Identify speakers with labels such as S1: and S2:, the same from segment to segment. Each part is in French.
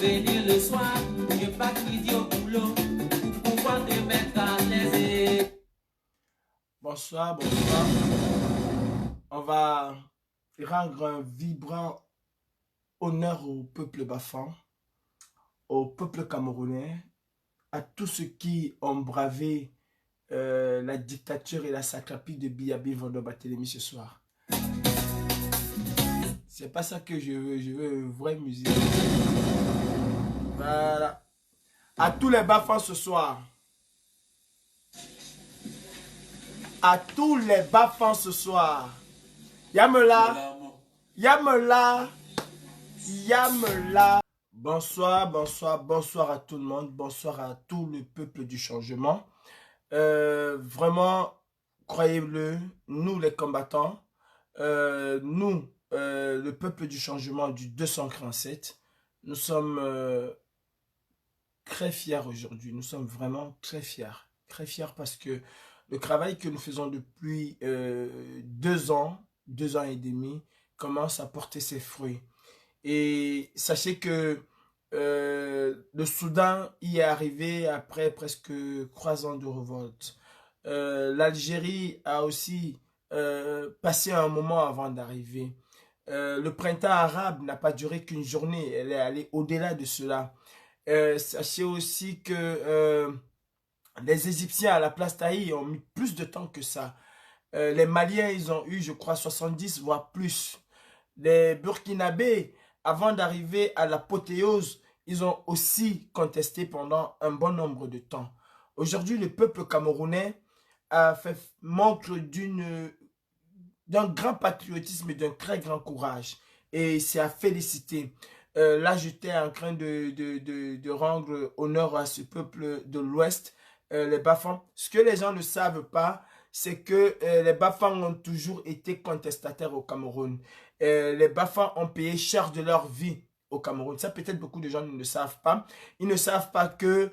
S1: revenir le soir, je pars midi au boulot pour pouvoir te mettre à l'aise.
S2: Bonsoir, bonsoir. On va rendre un vibrant honneur au peuple bafan, au peuple camerounais, à tous ceux qui ont bravé la dictature et la sacrapie de Biyabi Vando Barthélemy ce soir. C'est pas ça que je veux une vraie musique. Voilà. À tous les bafans ce soir. À tous les bafans ce soir. Yamela. Yamela. Yamela. Bonsoir, bonsoir, bonsoir à tout le monde. Bonsoir à tout le peuple du changement. Vraiment, croyez-le, nous les combattants, nous, le peuple du changement du 247, nous sommes très fiers aujourd'hui. Nous sommes vraiment très fiers. Très fiers parce que le travail que nous faisons depuis 2 ans et demi, commence à porter ses fruits. Et sachez que le Soudan y est arrivé après presque 3 ans de révolte. L'Algérie a aussi passé un moment avant d'arriver. Le printemps arabe n'a pas duré qu'une journée, elle est allée au-delà de cela. Sachez aussi que les Égyptiens à la place Taï ont mis plus de temps que ça. Les Maliens, ils ont eu, je crois, 70 voire plus. Les Burkinabés, avant d'arriver à l'apothéose, ils ont aussi contesté pendant un bon nombre de temps. Aujourd'hui, le peuple camerounais a fait montre d'un grand patriotisme et d'un très grand courage. Et c'est à féliciter. Là, j'étais en train de rendre honneur à ce peuple de l'Ouest, les Bafans. Ce que les gens ne savent pas, c'est que les Bafans ont toujours été contestataires au Cameroun. Les Bafans ont payé cher de leur vie au Cameroun. Ça, peut-être beaucoup de gens ne le savent pas. Ils ne savent pas que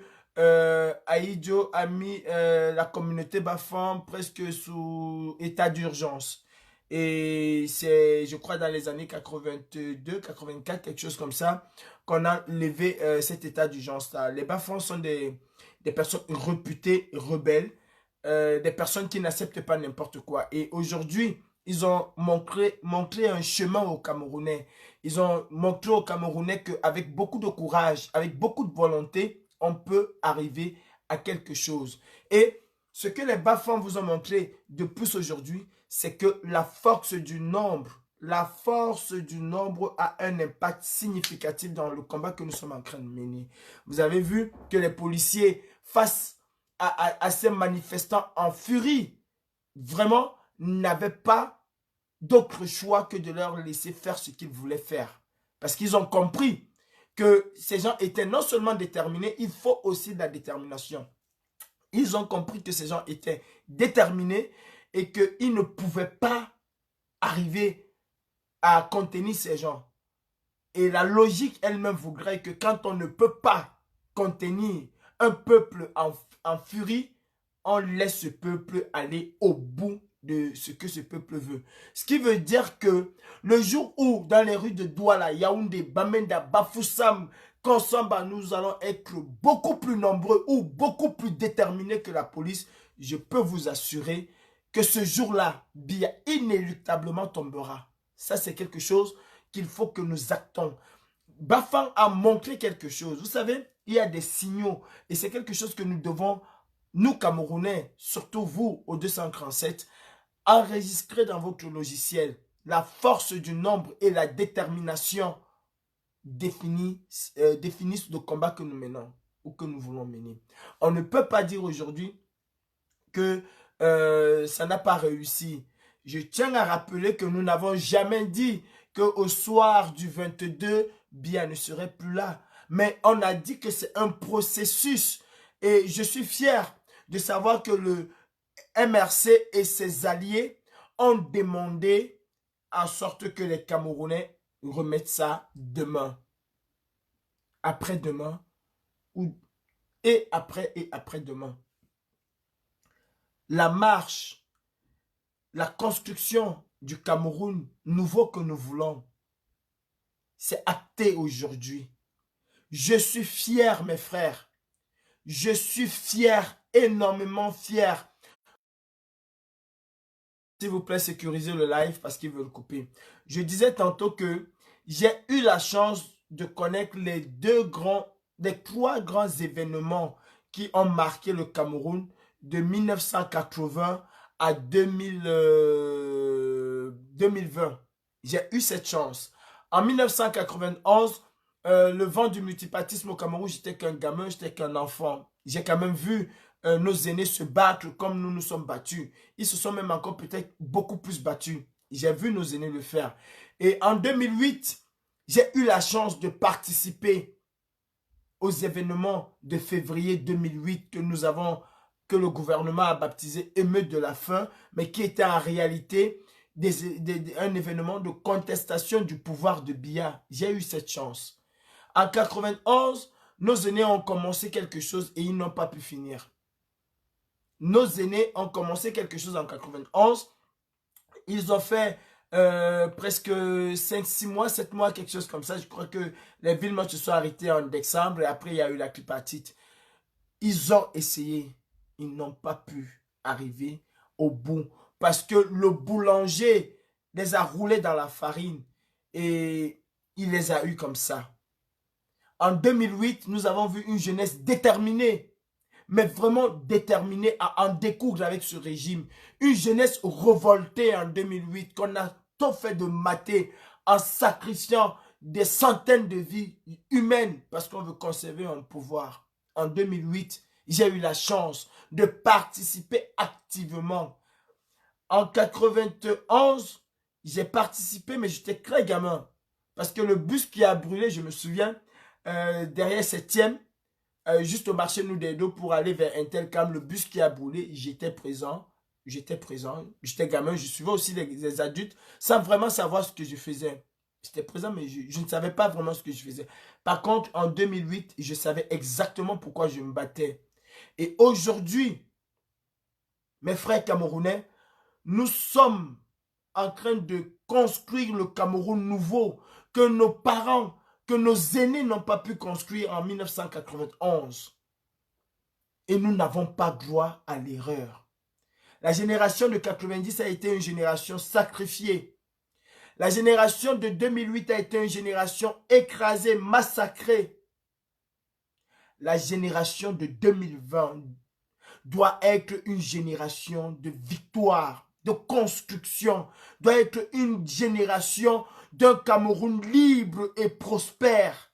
S2: Ahidjo a mis la communauté Bafan presque sous état d'urgence. Et c'est, je crois, dans les années 82, 84, quelque chose comme ça, qu'on a levé cet état d'urgence-là. Les Bafans sont des personnes réputées rebelles, des personnes qui n'acceptent pas n'importe quoi. Et aujourd'hui, ils ont montré un chemin aux Camerounais. Ils ont montré aux Camerounais qu'avec beaucoup de courage, avec beaucoup de volonté, on peut arriver à quelque chose. Et ce que les Bafans vous ont montré de plus aujourd'hui, c'est que la force du nombre a un impact significatif dans le combat que nous sommes en train de mener. Vous avez vu que les policiers, face à ces manifestants en furie, vraiment n'avaient pas d'autre choix que de leur laisser faire ce qu'ils voulaient faire. Parce qu'ils ont compris que ces gens étaient non seulement déterminés, il faut aussi de la détermination. Ils ont compris que ces gens étaient déterminés et qu'ils ne pouvaient pas arriver à contenir ces gens. Et la logique elle-même voudrait que quand on ne peut pas contenir un peuple en furie, on laisse ce peuple aller au bout de ce que ce peuple veut. Ce qui veut dire que le jour où dans les rues de Douala, Yaoundé, Bamenda, Bafoussam, Konsamba, nous allons être beaucoup plus nombreux ou beaucoup plus déterminés que la police, je peux vous assurer que ce jour-là, Biya inéluctablement tombera. Ça, c'est quelque chose qu'il faut que nous actons. Bafang a montré quelque chose. Vous savez, il y a des signaux et c'est quelque chose que nous devons, nous Camerounais, surtout vous au 237, enregistrer dans votre logiciel. La force du nombre et la détermination définissent le combat que nous menons ou que nous voulons mener. On ne peut pas dire aujourd'hui que ça n'a pas réussi. Je tiens à rappeler que nous n'avons jamais dit qu'au soir du 22, Biya ne serait plus là. Mais on a dit que c'est un processus. Et je suis fier de savoir que le MRC et ses alliés ont demandé en sorte que les Camerounais remettent ça demain, après-demain, et après-demain. La marche, la construction du Cameroun nouveau que nous voulons, c'est acté aujourd'hui. Je suis fier, mes frères. Je suis fier, énormément fier. S'il vous plaît, sécurisez le live parce qu'ils veulent couper. Je disais tantôt que j'ai eu la chance de connaître les trois grands événements qui ont marqué le Cameroun de 1980 à 2020. J'ai eu cette chance. En 1991, le vent du multipartisme au Cameroun, j'étais qu'un gamin, j'étais qu'un enfant. J'ai quand même vu nos aînés se battre comme nous nous sommes battus. Ils se sont même encore peut-être beaucoup plus battus. J'ai vu nos aînés le faire. Et en 2008, j'ai eu la chance de participer aux événements de février 2008 que le gouvernement a baptisé émeute de la faim, mais qui était en réalité un événement de contestation du pouvoir de Biya. J'ai eu cette chance. En 91, nos aînés ont commencé quelque chose et ils n'ont pas pu finir. Nos aînés ont commencé quelque chose en 91. Ils ont fait presque 5, 6 mois, 7 mois, quelque chose comme ça. Je crois que les Villemot se sont arrêtés en décembre et après il y a eu la tripartite. Ils ont essayé. Ils n'ont pas pu arriver au bout parce que le boulanger les a roulés dans la farine et il les a eus comme ça. En 2008, nous avons vu une jeunesse déterminée, mais vraiment déterminée à en découdre avec ce régime. Une jeunesse révoltée en 2008, qu'on a tout fait de mater en sacrifiant des centaines de vies humaines parce qu'on veut conserver un pouvoir. En 2008, j'ai eu la chance de participer activement. En 91, j'ai participé, mais j'étais très gamin. Parce que le bus qui a brûlé, je me souviens, derrière 7e, juste au marché Noudédo pour aller vers Intelcam, le bus qui a brûlé, j'étais présent. J'étais gamin, je suivais aussi les adultes sans vraiment savoir ce que je faisais. J'étais présent, mais je ne savais pas vraiment ce que je faisais. Par contre, en 2008, je savais exactement pourquoi je me battais. Et aujourd'hui, mes frères camerounais, nous sommes en train de construire le Cameroun nouveau que nos parents, que nos aînés n'ont pas pu construire en 1991. Et nous n'avons pas droit à l'erreur. La génération de 90 a été une génération sacrifiée. La génération de 2008 a été une génération écrasée, massacrée. La génération de 2020 doit être une génération de victoire, de construction, doit être une génération d'un Cameroun libre et prospère.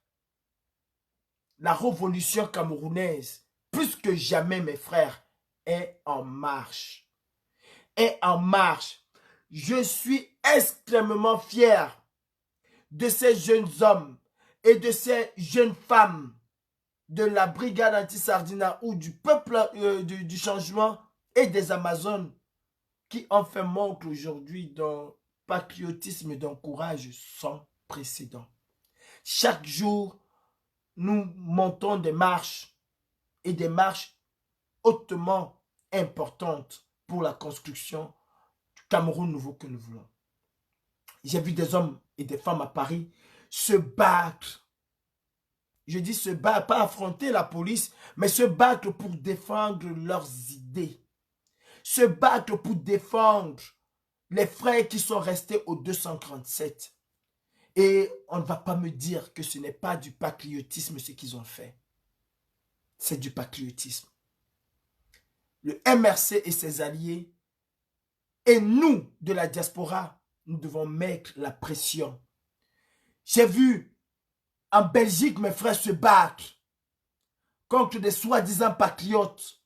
S2: La révolution camerounaise, plus que jamais, mes frères, est en marche. Est en marche. Je suis extrêmement fier de ces jeunes hommes et de ces jeunes femmes de la brigade anti-Sardina ou du peuple du changement et des Amazones qui ont fait montre aujourd'hui d'un patriotisme et d'un courage sans précédent. Chaque jour, nous montons des marches et des marches hautement importantes pour la construction du Cameroun nouveau que nous voulons. J'ai vu des hommes et des femmes à Paris se battre. Je dis se battre, pas affronter la police, mais se battre pour défendre leurs idées. Se battre pour défendre les frères qui sont restés au 237. Et on ne va pas me dire que ce n'est pas du patriotisme ce qu'ils ont fait. C'est du patriotisme. Le MRC et ses alliés, et nous de la diaspora, nous devons mettre la pression. J'ai vu en Belgique mes frères se battre contre des soi-disant patriotes.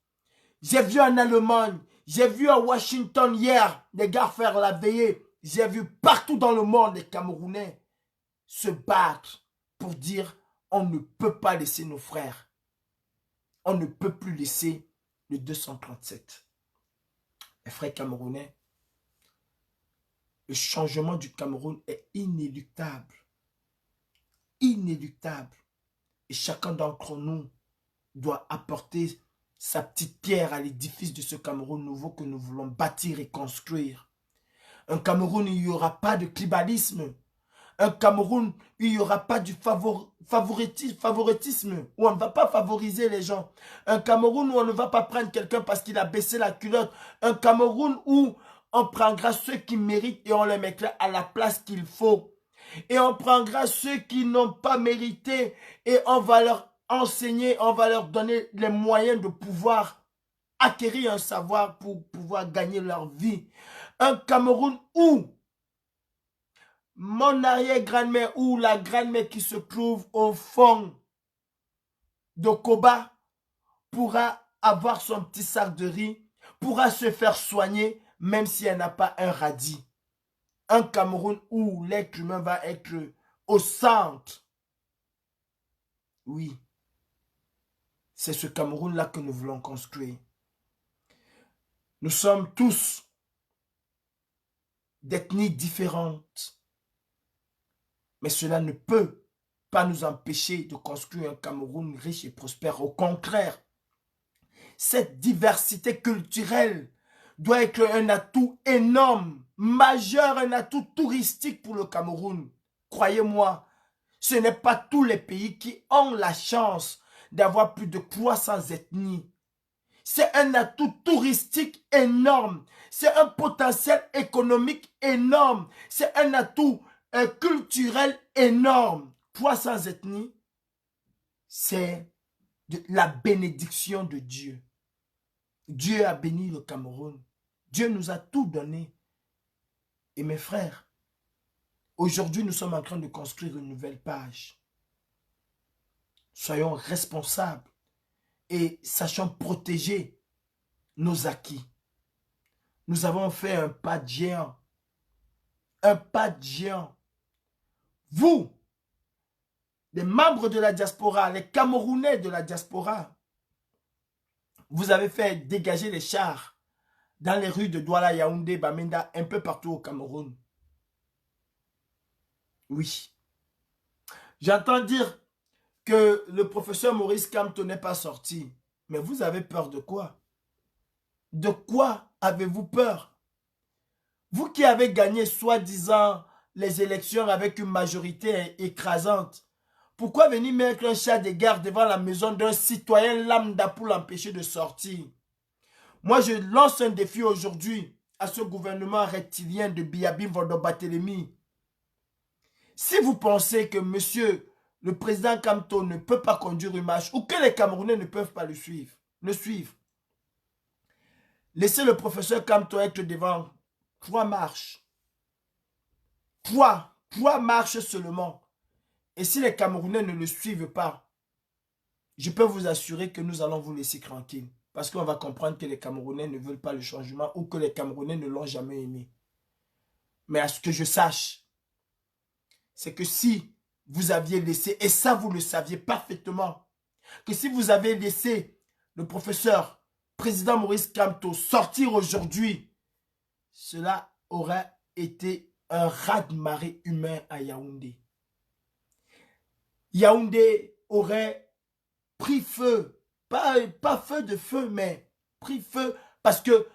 S2: J'ai vu en Allemagne, j'ai vu à Washington hier des gars faire la veillée. J'ai vu partout dans le monde des Camerounais se battre pour dire on ne peut pas laisser nos frères. On ne peut plus laisser le 237. Les frères camerounais, le changement du Cameroun est inéluctable. Inéluctable. Et chacun d'entre nous doit apporter sa petite pierre à l'édifice de ce Cameroun nouveau que nous voulons bâtir et construire. Un Cameroun où il n'y aura pas de tribalisme. Un Cameroun où il n'y aura pas du favoritisme, où on ne va pas favoriser les gens. Un Cameroun où on ne va pas prendre quelqu'un parce qu'il a baissé la culotte. Un Cameroun où on prendra ceux qui méritent et on les mettra à la place qu'il faut. Et on prendra ceux qui n'ont pas mérité et on va leur enseigner, on va leur donner les moyens de pouvoir acquérir un savoir pour pouvoir gagner leur vie. Un Cameroun où mon arrière-grand-mère ou la grand-mère qui se trouve au fond de Koba pourra avoir son petit sac de riz, pourra se faire soigner même si elle n'a pas un radis. Un Cameroun où l'être humain va être au centre. Oui, c'est ce Cameroun-là que nous voulons construire. Nous sommes tous d'ethnies différentes. Mais cela ne peut pas nous empêcher de construire un Cameroun riche et prospère. Au contraire, cette diversité culturelle doit être un atout énorme, majeur, un atout touristique pour le Cameroun. Croyez-moi, ce n'est pas tous les pays qui ont la chance d'avoir plus de 300 ethnies. C'est un atout touristique énorme. C'est un potentiel économique énorme. C'est un atout culturel énorme. 300 ethnies, c'est la bénédiction de Dieu. Dieu a béni le Cameroun. Dieu nous a tout donné. Et mes frères, aujourd'hui nous sommes en train de construire une nouvelle page. Soyons responsables et sachons protéger nos acquis. Nous avons fait un pas de géant. Un pas de géant. Vous, les membres de la diaspora, les Camerounais de la diaspora, vous avez fait dégager les chars dans les rues de Douala, Yaoundé, Bamenda, un peu partout au Cameroun. Oui. J'entends dire que le professeur Maurice Kamto n'est pas sorti. Mais vous avez peur de quoi? De quoi avez-vous peur? Vous qui avez gagné soi-disant les élections avec une majorité écrasante, pourquoi venir mettre un chat de garde devant la maison d'un citoyen lambda pour l'empêcher de sortir? Moi, je lance un défi aujourd'hui à ce gouvernement reptilien de Biabim Vondo-Barthélemy. Si vous pensez que monsieur le président Kamto ne peut pas conduire une marche ou que les Camerounais ne peuvent pas le suivre, laissez le professeur Kamto être devant 3 marches. 3 marches seulement. Et si les Camerounais ne le suivent pas, je peux vous assurer que nous allons vous laisser tranquille. Parce qu'on va comprendre que les Camerounais ne veulent pas le changement ou que les Camerounais ne l'ont jamais aimé. Mais à ce que je sache, c'est que si vous aviez laissé, et ça vous le saviez parfaitement, que si vous avez laissé le professeur président Maurice Kamto sortir aujourd'hui, cela aurait été un raz-de-marée humain à Yaoundé. Yaoundé aurait pris feu, pas feu de feu, mais pris feu parce que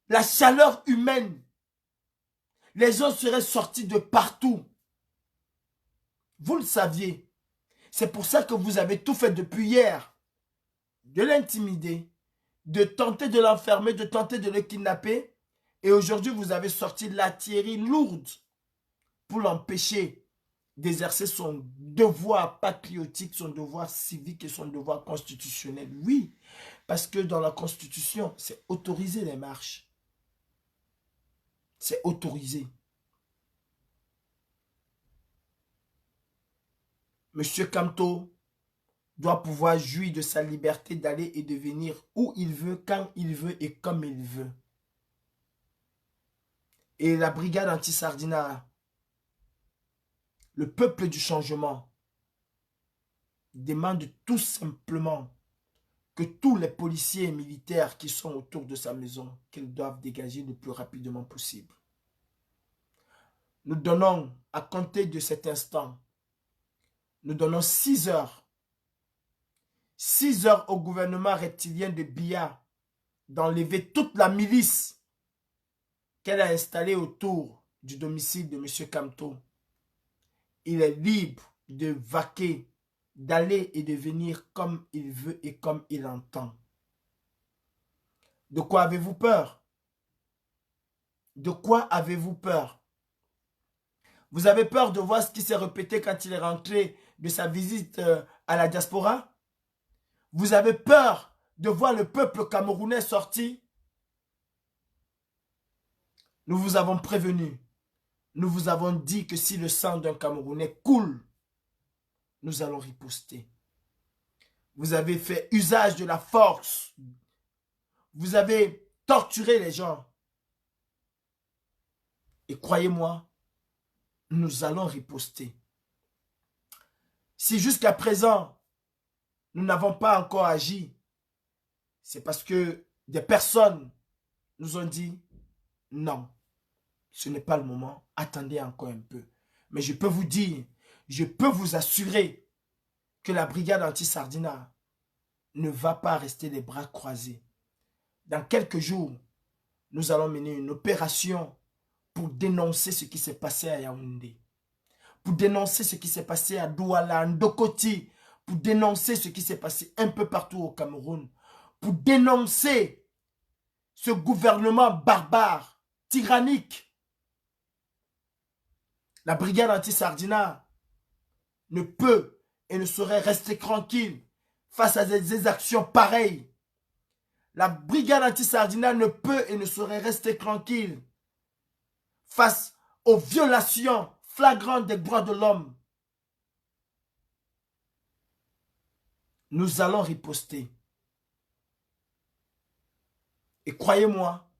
S2: la chaleur humaine, les gens seraient sortis de partout. Vous le saviez. C'est pour ça que vous avez tout fait depuis hier. De l'intimider, de tenter de l'enfermer, de tenter de le kidnapper. Et aujourd'hui, vous avez sorti l'artillerie lourde pour l'empêcher d'exercer son devoir patriotique, son devoir civique et son devoir constitutionnel. Oui, parce que dans la Constitution, c'est autorisé les marches. C'est autorisé. Monsieur Kamto doit pouvoir jouir de sa liberté d'aller et de venir où il veut, quand il veut et comme il veut. Et la brigade anti-Sardina, le peuple du changement, demande tout simplement que tous les policiers et militaires qui sont autour de sa maison, qu'ils doivent dégager le plus rapidement possible. Nous donnons, à compter de cet instant, nous donnons 6 heures. 6 heures au gouvernement reptilien de Biya d'enlever toute la milice qu'elle a installée autour du domicile de M. Kamto. il est libre de vaquer, d'aller et de venir comme il veut et comme il entend. De quoi avez-vous peur? De quoi avez-vous peur? Vous avez peur de voir ce qui s'est répété quand il est rentré de sa visite à la diaspora? Vous avez peur de voir le peuple camerounais sortir? Nous vous avons prévenu. Nous vous avons dit que si le sang d'un Camerounais coule, nous allons riposter. Vous avez fait usage de la force. Vous avez torturé les gens. Et croyez-moi, nous allons riposter. Si jusqu'à présent, nous n'avons pas encore agi, c'est parce que des personnes nous ont dit non, ce n'est pas le moment, attendez encore un peu. Mais je peux vous dire, je peux vous assurer que la brigade anti-Sardina ne va pas rester les bras croisés. Dans quelques jours, nous allons mener une opération pour dénoncer ce qui s'est passé à Yaoundé, pour dénoncer ce qui s'est passé à Douala, à Ndokoti, pour dénoncer ce qui s'est passé un peu partout au Cameroun, pour dénoncer ce gouvernement barbare, tyrannique. La brigade anti-Sardina ne peut et ne saurait rester tranquille face à des actions pareilles. La brigade anti-Sardina ne peut et ne saurait rester tranquille face aux violations flagrantes des droits de l'homme. Nous allons riposter. Et croyez-moi,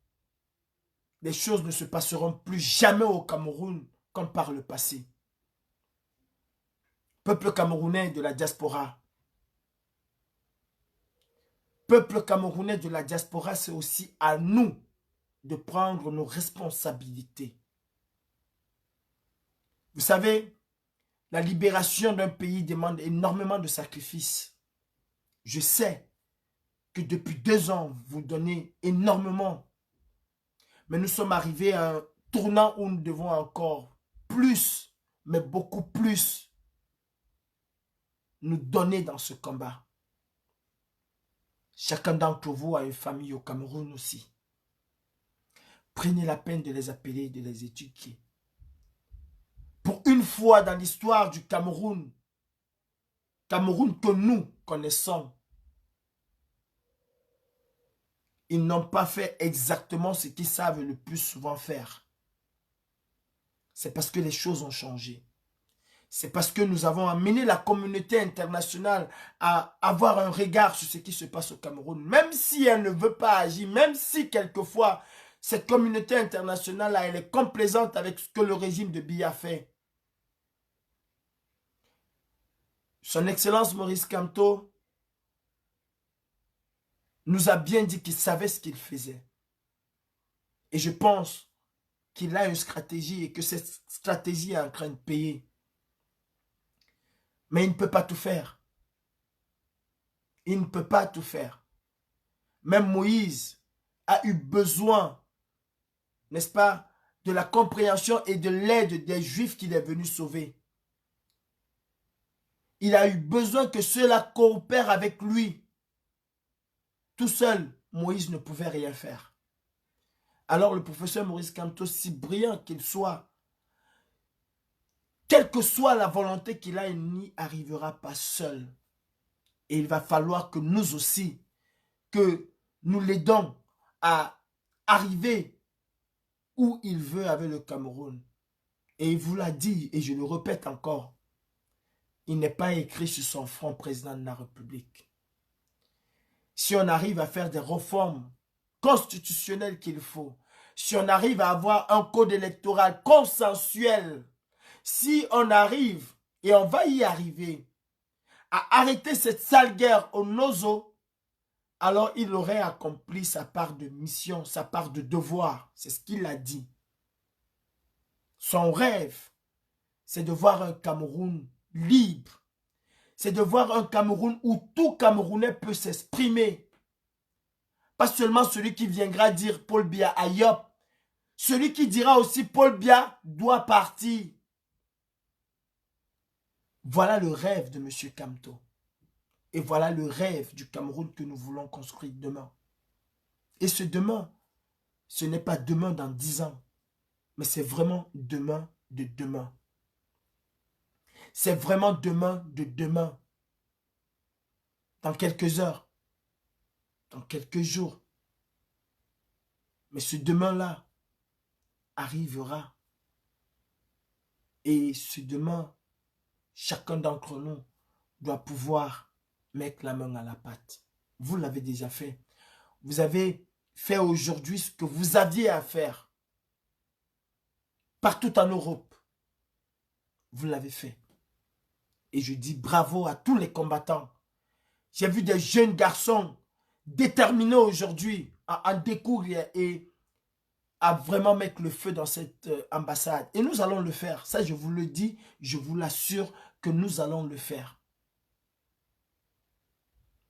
S2: les choses ne se passeront plus jamais au Cameroun comme par le passé. Peuple camerounais de la diaspora. Peuple camerounais de la diaspora, c'est aussi à nous de prendre nos responsabilités. Vous savez, la libération d'un pays demande énormément de sacrifices. Je sais que depuis 2 ans, vous donnez énormément. Mais nous sommes arrivés à un tournant où nous devons encore plus, mais beaucoup plus, nous donner dans ce combat. Chacun d'entre vous a une famille au Cameroun aussi. Prenez la peine de les appeler, de les éduquer. Pour une fois dans l'histoire du Cameroun, Cameroun que nous connaissons, ils n'ont pas fait exactement ce qu'ils savent le plus souvent faire. C'est parce que les choses ont changé. C'est parce que nous avons amené la communauté internationale à avoir un regard sur ce qui se passe au Cameroun. Même si elle ne veut pas agir, même si quelquefois cette communauté internationale, elle est complaisante avec ce que le régime de Biya fait. Son Excellence Maurice Kamto nous a bien dit qu'il savait ce qu'il faisait. Et je pense qu'il a une stratégie et que cette stratégie est en train de payer. Mais il ne peut pas tout faire. Il ne peut pas tout faire. Même Moïse a eu besoin, n'est-ce pas, de la compréhension et de l'aide des Juifs qu'il est venu sauver. Il a eu besoin que ceux-là coopèrent avec lui. Tout seul, Moïse ne pouvait rien faire. Alors le professeur Maurice Kamto, si brillant qu'il soit, quelle que soit la volonté qu'il a, il n'y arrivera pas seul. Et il va falloir que nous aussi, que nous l'aidons à arriver où il veut avec le Cameroun. Et il vous l'a dit, et je le répète encore, il n'est pas écrit sur son front président de la République. Si on arrive à faire des réformes constitutionnelles qu'il faut, si on arrive à avoir un code électoral consensuel, si on arrive, et on va y arriver, à arrêter cette sale guerre au Nozo, alors il aurait accompli sa part de mission, sa part de devoir. C'est ce qu'il a dit. Son rêve, c'est de voir un Cameroun libre. C'est de voir un Cameroun où tout Camerounais peut s'exprimer. Pas seulement celui qui viendra dire Paul Biya à Yop. Celui qui dira aussi Paul Biya doit partir. Voilà le rêve de M. Kamto. Et voilà le rêve du Cameroun que nous voulons construire demain. Et ce demain, ce n'est pas demain dans 10 ans, mais c'est vraiment demain de demain. C'est vraiment demain de demain. Dans quelques heures, dans quelques jours. Mais ce demain-là arrivera. Et ce demain, chacun d'entre nous doit pouvoir mettre la main à la pâte. Vous l'avez déjà fait. Vous avez fait aujourd'hui ce que vous aviez à faire. Partout en Europe. Vous l'avez fait. Et je dis bravo à tous les combattants. J'ai vu des jeunes garçons déterminés aujourd'hui à en découvrir et à vraiment mettre le feu dans cette ambassade. Et nous allons le faire. Ça, je vous le dis, je vous l'assure que nous allons le faire.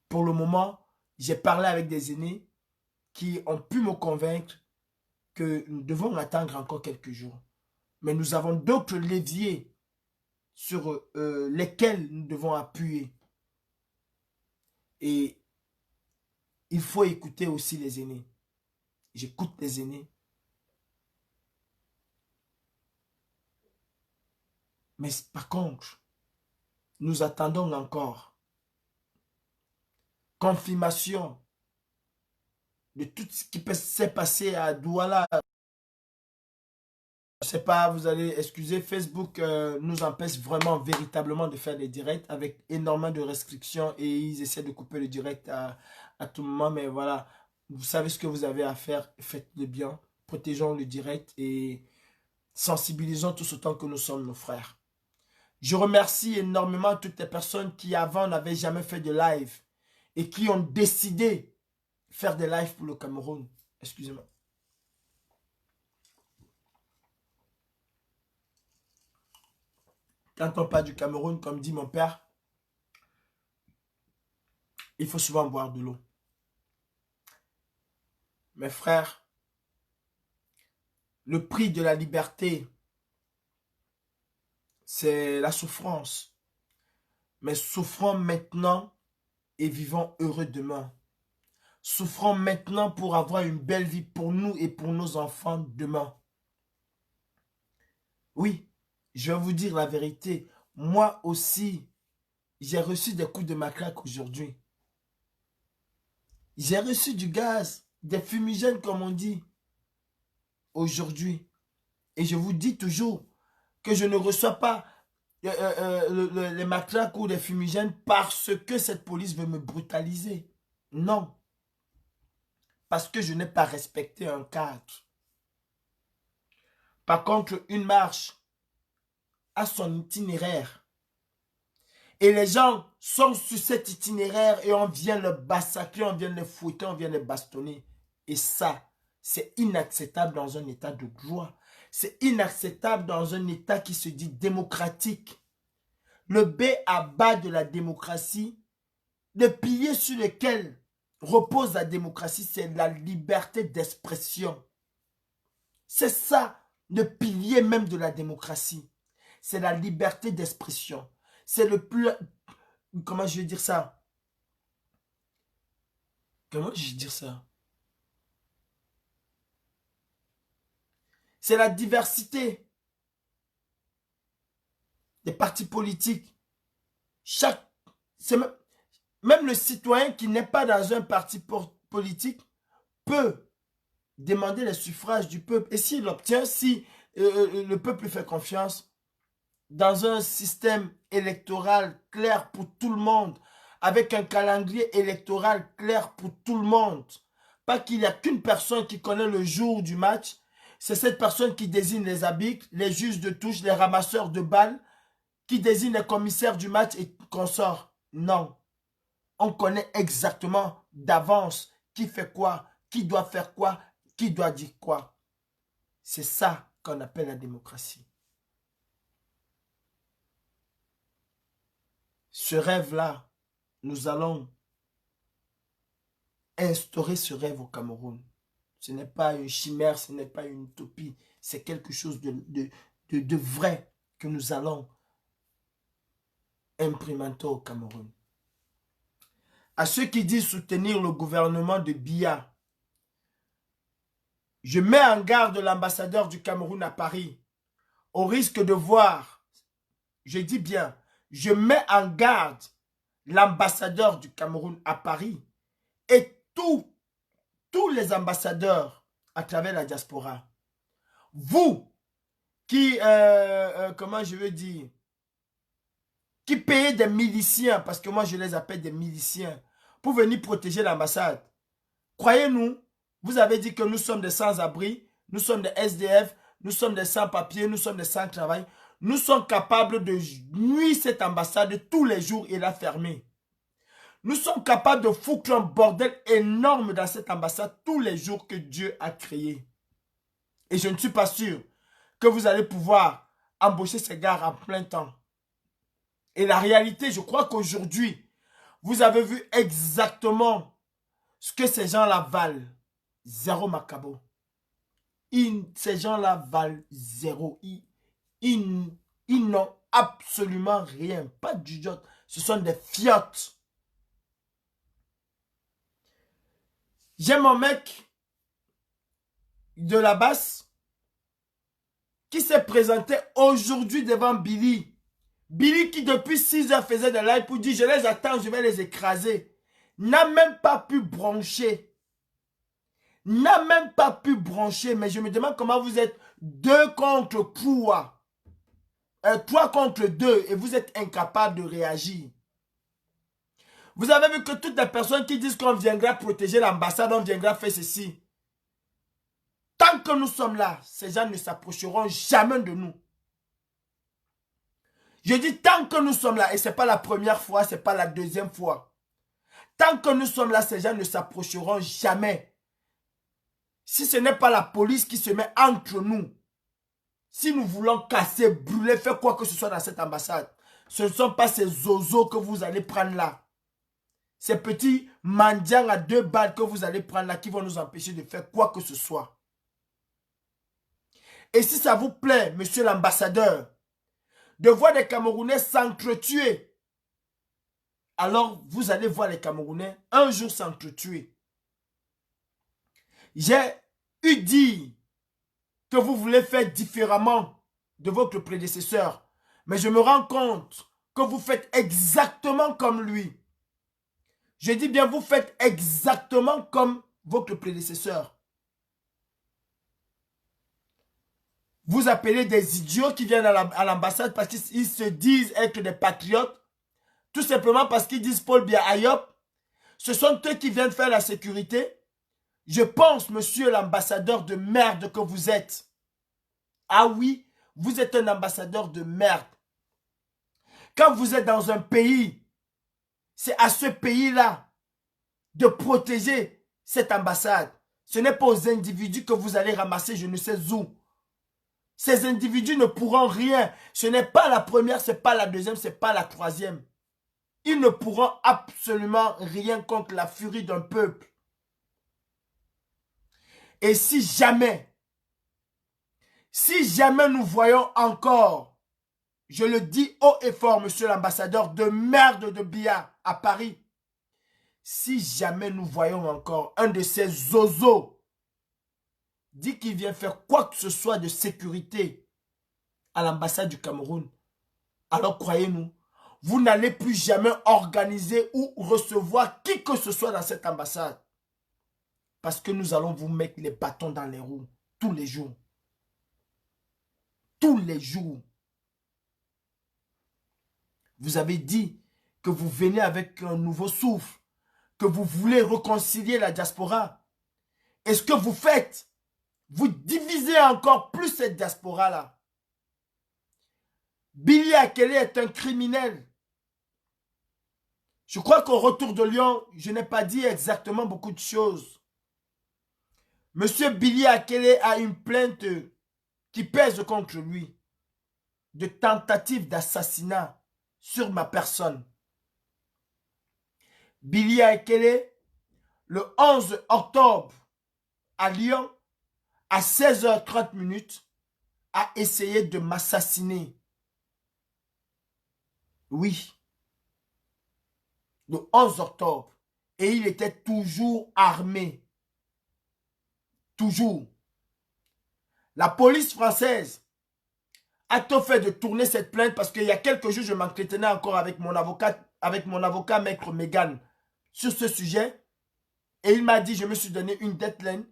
S2: Pour le moment, j'ai parlé avec des aînés qui ont pu me convaincre que nous devons attendre encore quelques jours. Mais nous avons d'autres leviers sur lesquels nous devons appuyer. Et il faut écouter aussi les aînés. J'écoute les aînés. Mais par contre, nous attendons encore confirmation de tout ce qui s'est passé à Douala. Je ne sais pas, vous allez excuser, Facebook nous empêche vraiment véritablement de faire des directs avec énormément de restrictions et ils essaient de couper le direct à tout moment. Mais voilà, vous savez ce que vous avez à faire, faites-le bien, protégeons le direct et sensibilisons tous autant que nous sommes nos frères. Je remercie énormément toutes les personnes qui avant n'avaient jamais fait de live et qui ont décidé de faire des lives pour le Cameroun. Excusez-moi. Quand on parle du Cameroun, comme dit mon père, il faut souvent boire de l'eau. Mes frères, le prix de la liberté, c'est la souffrance. Mais souffrons maintenant et vivons heureux demain. Souffrons maintenant pour avoir une belle vie pour nous et pour nos enfants demain. Oui, je vais vous dire la vérité. Moi aussi, j'ai reçu des coups de matraque aujourd'hui. J'ai reçu du gaz, des fumigènes comme on dit, aujourd'hui. Et je vous dis toujours que je ne reçois pas les matraques ou les fumigènes parce que cette police veut me brutaliser. Non. Parce que je n'ai pas respecté un cadre. Par contre, une marche a son itinéraire. Et les gens sont sur cet itinéraire et on vient le massacrer, on vient le fouetter, on vient le bastonner. Et ça, c'est inacceptable dans un état de droit. C'est inacceptable dans un état qui se dit démocratique. Le b.a.-ba de la démocratie, le pilier sur lequel repose la démocratie, c'est la liberté d'expression. C'est ça, le pilier même de la démocratie. C'est la liberté d'expression. C'est le plus... Comment je vais dire ça? Comment je vais dire ça? C'est la diversité des partis politiques. Même le citoyen qui n'est pas dans un parti politique peut demander les suffrages du peuple. Et s'il l'obtient, si le peuple lui fait confiance, dans un système électoral clair pour tout le monde, avec un calendrier électoral clair pour tout le monde, pas qu'il n'y a qu'une personne qui connaît le jour du match, c'est cette personne qui désigne les arbitres, les juges de touche, les ramasseurs de balles, qui désigne les commissaires du match et consorts. Non. On connaît exactement d'avance qui fait quoi, qui doit faire quoi, qui doit dire quoi. C'est ça qu'on appelle la démocratie. Ce rêve-là, nous allons instaurer ce rêve au Cameroun. Ce n'est pas une chimère, ce n'est pas une utopie. C'est quelque chose de vrai que nous allons instaurer. Ce rêve-là, nous allons instaurer ce rêve au Cameroun. Ce n'est pas une chimère, ce n'est pas une utopie. C'est quelque chose de vrai que nous allons instaurer. Ce rêve-là, nous allons instaurer ce rêve au Cameroun. Ce n'est pas une chimère, ce n'est pas une utopie. C'est quelque chose de vrai que nous allons de vrai imprimento au Cameroun. À ceux qui disent soutenir le gouvernement de Biya, je mets en garde l'ambassadeur du Cameroun à Paris, au risque de voir, je dis bien, je mets en garde l'ambassadeur du Cameroun à Paris et tous les ambassadeurs à travers la diaspora. Vous qui, comment je veux dire, qui payez des miliciens, parce que moi je les appelle des miliciens, pour venir protéger l'ambassade. Croyez-nous, vous avez dit que nous sommes des sans-abri, nous sommes des SDF, nous sommes des sans-papiers, nous sommes des sans-travail. Nous sommes capables de nuire cette ambassade tous les jours et la fermer. Nous sommes capables de foutre un bordel énorme dans cette ambassade tous les jours que Dieu a créé. Et je ne suis pas sûr que vous allez pouvoir embaucher ces gars en plein temps. Et la réalité, je crois qu'aujourd'hui, vous avez vu exactement ce que ces gens-là valent. Zéro macabo. Ces gens-là valent zéro. Ils n'ont absolument rien. Pas du tout. Ce sont des fiottes. J'ai mon mec de la basse qui s'est présenté aujourd'hui devant Billy. Billy qui depuis 6 heures faisait des lives pour dire je les attends, je vais les écraser. N'a même pas pu broncher. N'a même pas pu broncher. Mais je me demande comment vous êtes 2 contre 3. 3 contre 2 et vous êtes incapable de réagir. Vous avez vu que toutes les personnes qui disent qu'on viendra protéger l'ambassade, on viendra faire ceci. Tant que nous sommes là, ces gens ne s'approcheront jamais de nous. Je dis tant que nous sommes là, et ce n'est pas la première fois, ce n'est pas la deuxième fois. Tant que nous sommes là, ces gens ne s'approcheront jamais. Si ce n'est pas la police qui se met entre nous, si nous voulons casser, brûler, faire quoi que ce soit dans cette ambassade, ce ne sont pas ces zozos que vous allez prendre là. Ces petits mendiants à 2 balles que vous allez prendre là qui vont nous empêcher de faire quoi que ce soit. Et si ça vous plaît, monsieur l'ambassadeur, de voir des Camerounais s'entretuer, alors vous allez voir les Camerounais un jour s'entretuer. J'ai eu dit que vous voulez faire différemment de votre prédécesseur, mais je me rends compte que vous faites exactement comme lui. Je dis bien, vous faites exactement comme votre prédécesseur. Vous appelez des idiots qui viennent à l'ambassade parce qu'ils se disent être des patriotes. Tout simplement parce qu'ils disent Paul Biya Ayop. Ce sont eux qui viennent faire la sécurité. Je pense, monsieur l'ambassadeur de merde que vous êtes. Ah oui, vous êtes un ambassadeur de merde. Quand vous êtes dans un pays, c'est à ce pays-là de protéger cette ambassade. Ce n'est pas aux individus que vous allez ramasser je ne sais où. Ces individus ne pourront rien. Ce n'est pas la première, ce n'est pas la deuxième, ce n'est pas la troisième. Ils ne pourront absolument rien contre la furie d'un peuple. Et si jamais nous voyons encore, je le dis haut et fort, monsieur l'ambassadeur de merde de Biya à Paris, si jamais nous voyons encore un de ces zozos dit qu'il vient faire quoi que ce soit de sécurité à l'ambassade du Cameroun, alors croyez-nous, vous n'allez plus jamais organiser ou recevoir qui que ce soit dans cette ambassade. Parce que nous allons vous mettre les bâtons dans les roues tous les jours. Tous les jours. Vous avez dit que vous venez avec un nouveau souffle, que vous voulez réconcilier la diaspora. Et ce que vous faites, vous divisez encore plus cette diaspora-là. Billy Akele est un criminel. Je crois qu'au retour de Lyon, je n'ai pas dit exactement beaucoup de choses. Monsieur Billy Akele a une plainte qui pèse contre lui de tentative d'assassinat sur ma personne. Billy Akele, le 11 octobre à Lyon, à 16h30, a essayé de m'assassiner. Oui, le 11 octobre. Et il était toujours armé. Toujours. La police française a tout fait de tourner cette plainte parce qu'il y a quelques jours, je m'entretenais encore avec mon avocat maître Megan sur ce sujet. Et il m'a dit, je me suis donné une deadline.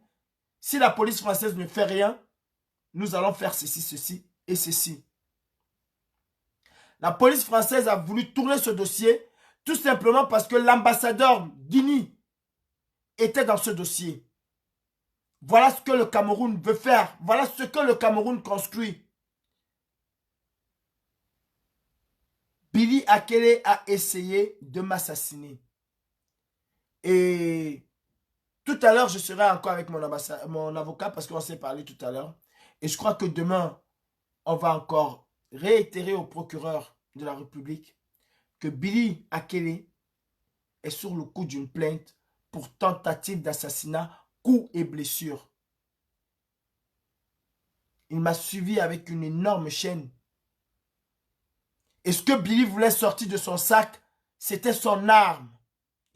S2: Si la police française ne fait rien, nous allons faire ceci, ceci et ceci. La police française a voulu tourner ce dossier tout simplement parce que l'ambassadeur Guinée était dans ce dossier. Voilà ce que le Cameroun veut faire. Voilà ce que le Cameroun construit. Billy Akele a essayé de m'assassiner. Et tout à l'heure, je serai encore avec mon avocat parce qu'on s'est parlé tout à l'heure. Et je crois que demain, on va encore réitérer au procureur de la République que Billy Akele est sur le coup d'une plainte pour tentative d'assassinat, coup et blessure. Il m'a suivi avec une énorme chaîne. Et ce que Billy voulait sortir de son sac, c'était son arme.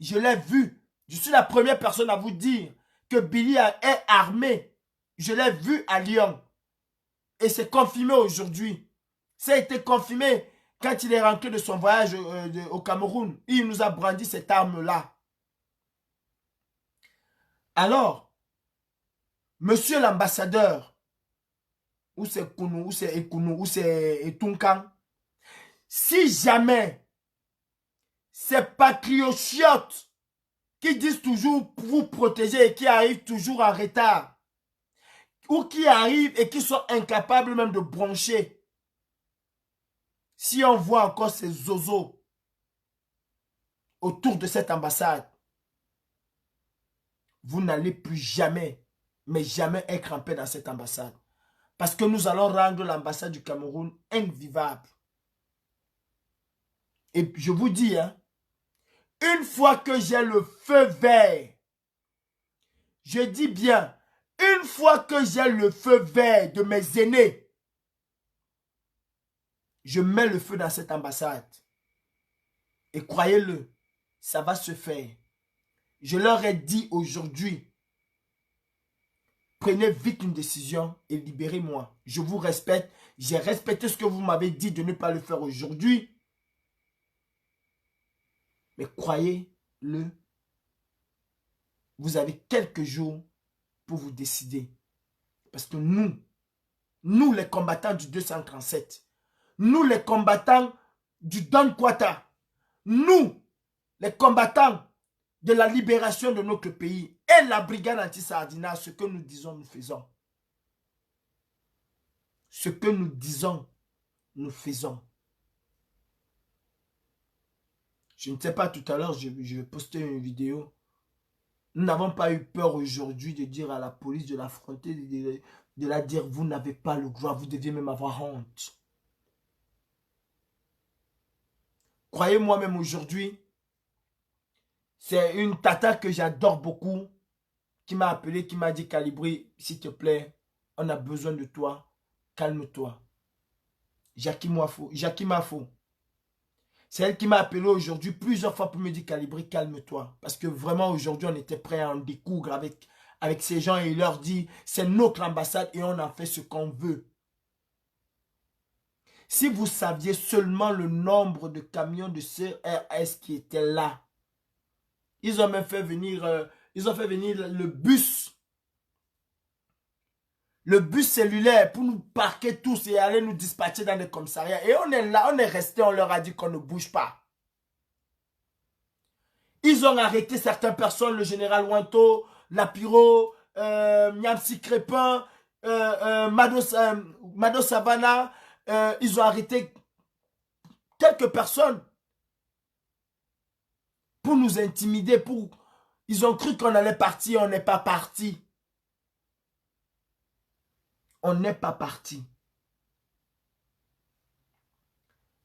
S2: Je l'ai vu. Je suis la première personne à vous dire que Billy est armé. Je l'ai vu à Lyon. Et c'est confirmé aujourd'hui. Ça a été confirmé quand il est rentré de son voyage au Cameroun. Il nous a brandi cette arme-là. Alors, monsieur l'ambassadeur, ou c'est Kounou, ou c'est Ekounou, ou c'est Etunkan, si jamais ces patriotes qui disent toujours vous protéger et qui arrivent toujours en retard, ou qui arrivent et qui sont incapables même de broncher, si on voit encore ces zozos autour de cette ambassade, vous n'allez plus jamais, mais jamais être en paix dans cette ambassade. Parce que nous allons rendre l'ambassade du Cameroun invivable. Et je vous dis, hein, une fois que j'ai le feu vert, je dis bien, une fois que j'ai le feu vert de mes aînés, je mets le feu dans cette ambassade. Et croyez-le, ça va se faire. Je leur ai dit aujourd'hui, prenez vite une décision et libérez-moi. Je vous respecte. J'ai respecté ce que vous m'avez dit de ne pas le faire aujourd'hui. Mais croyez-le, vous avez quelques jours pour vous décider. Parce que nous les combattants du 237, nous les combattants du Don Kwata, nous les combattants de la libération de notre pays et la brigade anti-Sardina, ce que nous disons, nous faisons. Ce que nous disons, nous faisons. Je ne sais pas, tout à l'heure, je vais poster une vidéo. Nous n'avons pas eu peur aujourd'hui de dire à la police, de l'affronter, de la dire, vous n'avez pas le droit, vous deviez même avoir honte. Croyez-moi, même aujourd'hui, c'est une tata que j'adore beaucoup qui m'a appelé, qui m'a dit, Calibri, s'il te plaît, on a besoin de toi, calme-toi. Jackie Mafo. C'est elle qui m'a appelé aujourd'hui plusieurs fois pour me dire, Calibri, calme-toi. Parce que vraiment aujourd'hui, on était prêt à en découdre avec ces gens et il leur dit, c'est notre ambassade et on en fait ce qu'on veut. Si vous saviez seulement le nombre de camions de CRS qui étaient là, ils ont même fait venir, le bus cellulaire pour nous parquer tous et aller nous dispatcher dans des commissariats. Et on est là, on est resté, on leur a dit qu'on ne bouge pas. Ils ont arrêté certaines personnes, le général Wanto, Lapiro, Nyamsi Crépin, Mado Savannah. Ils ont arrêté quelques personnes pour nous intimider. Ils ont cru qu'on allait partir, on n'est pas parti. On n'est pas parti.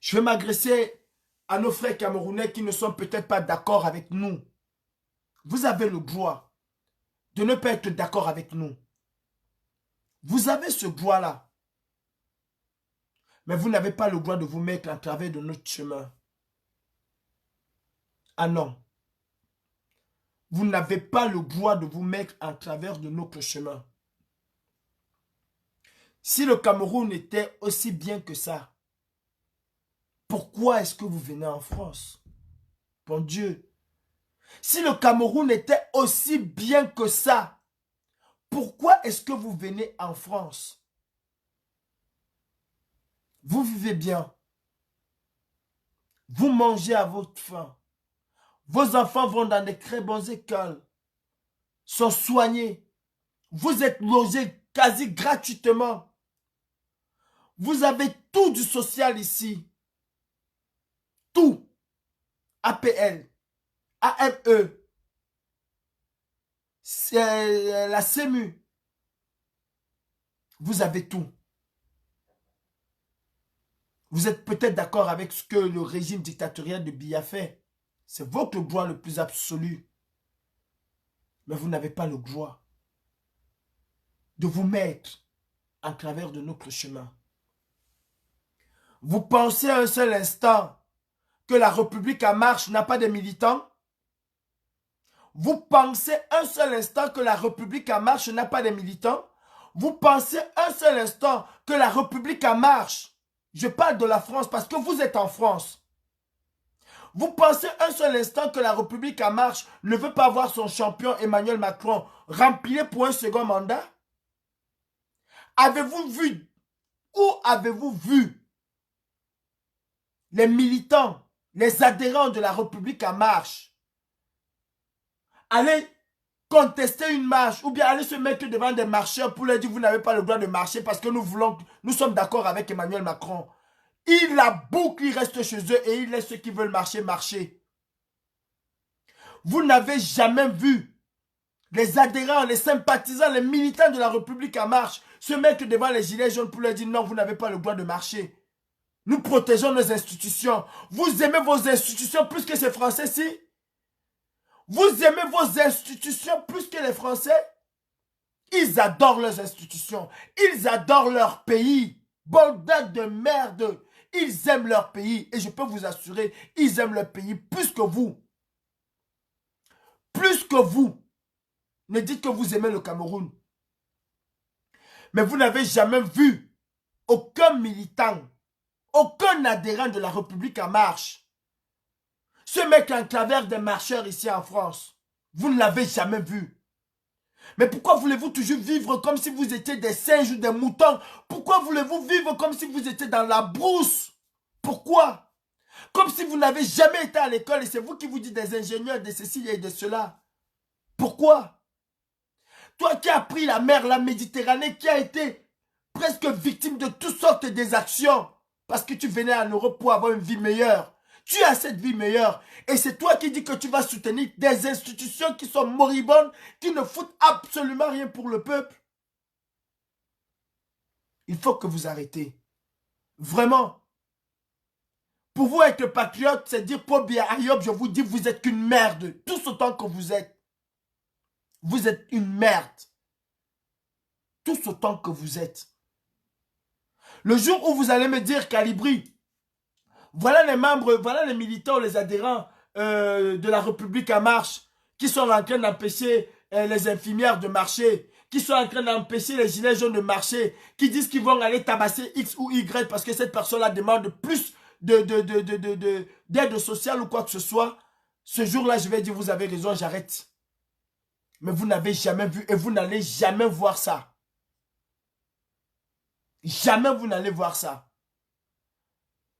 S2: Je vais m'adresser à nos frères camerounais qui ne sont peut-être pas d'accord avec nous. Vous avez le droit de ne pas être d'accord avec nous. Vous avez ce droit-là. Mais vous n'avez pas le droit de vous mettre en travers de notre chemin. Ah non. Vous n'avez pas le droit de vous mettre en travers de notre chemin. Si le Cameroun était aussi bien que ça, pourquoi est-ce que vous venez en France? Bon Dieu. Si le Cameroun était aussi bien que ça, pourquoi est-ce que vous venez en France? Vous vivez bien. Vous mangez à votre faim. Vos enfants vont dans de très bonnes écoles. Sont soignés. Vous êtes logés quasi gratuitement. Vous avez tout du social ici. Tout. APL. AME. C'est la CEMU. Vous avez tout. Vous êtes peut-être d'accord avec ce que le régime dictatorial de Biya fait. C'est votre droit le plus absolu. Mais vous n'avez pas le droit de vous mettre en travers de notre chemin. Vous pensez un seul instant que la République en marche n'a pas de militants? Vous pensez un seul instant que la République en marche n'a pas de militants? Vous pensez un seul instant que la République en marche, je parle de la France parce que vous êtes en France. Vous pensez un seul instant que la République en marche ne veut pas voir son champion Emmanuel Macron remplir pour un second mandat? Avez-vous vu, où avez-vous vu les militants, les adhérents de la République en marche aller contester une marche ou bien aller se mettre devant des marcheurs pour leur dire vous n'avez pas le droit de marcher parce que nous sommes d'accord avec Emmanuel Macron? Il la boucle, il reste chez eux et il laisse ceux qui veulent marcher, marcher. Vous n'avez jamais vu les adhérents, les sympathisants, les militants de la République en marche se mettre devant les gilets jaunes pour leur dire non, vous n'avez pas le droit de marcher. Nous protégeons nos institutions. Vous aimez vos institutions plus que ces Français-ci? Vous aimez vos institutions plus que les Français? Ils adorent leurs institutions. Ils adorent leur pays. Bordel de merde. Ils aiment leur pays. Et je peux vous assurer, ils aiment leur pays plus que vous. Plus que vous. Ne dites que vous aimez le Cameroun. Mais vous n'avez jamais vu aucun militant, aucun adhérent de la République en marche se mettre en travers des marcheurs ici en France. Vous ne l'avez jamais vu. Mais pourquoi voulez-vous toujours vivre comme si vous étiez des singes ou des moutons? Pourquoi voulez-vous vivre comme si vous étiez dans la brousse? Pourquoi? Comme si vous n'avez jamais été à l'école et c'est vous qui vous dites des ingénieurs, de ceci et de cela. Pourquoi? Toi qui as pris la mer, la Méditerranée, qui a été presque victime de toutes sortes d'exactions parce que tu venais en Europe pour avoir une vie meilleure. Tu as cette vie meilleure. Et c'est toi qui dis que tu vas soutenir des institutions qui sont moribondes, qui ne foutent absolument rien pour le peuple. Il faut que vous arrêtez. Vraiment. Pour vous être patriote, c'est dire pour bien Ayob, je vous dis, vous êtes qu'une merde. Tous autant que vous êtes. Vous êtes une merde. Tous autant que vous êtes. Le jour où vous allez me dire, Calibri, voilà les membres, voilà les militants, les adhérents de la République en marche qui sont en train d'empêcher les infirmières de marcher, qui sont en train d'empêcher les gilets jaunes de marcher, qui disent qu'ils vont aller tabasser X ou Y parce que cette personne-là demande plus d'aide sociale ou quoi que ce soit. Ce jour-là, je vais dire, vous avez raison, j'arrête. Mais vous n'avez jamais vu et vous n'allez jamais voir ça. Jamais vous n'allez voir ça.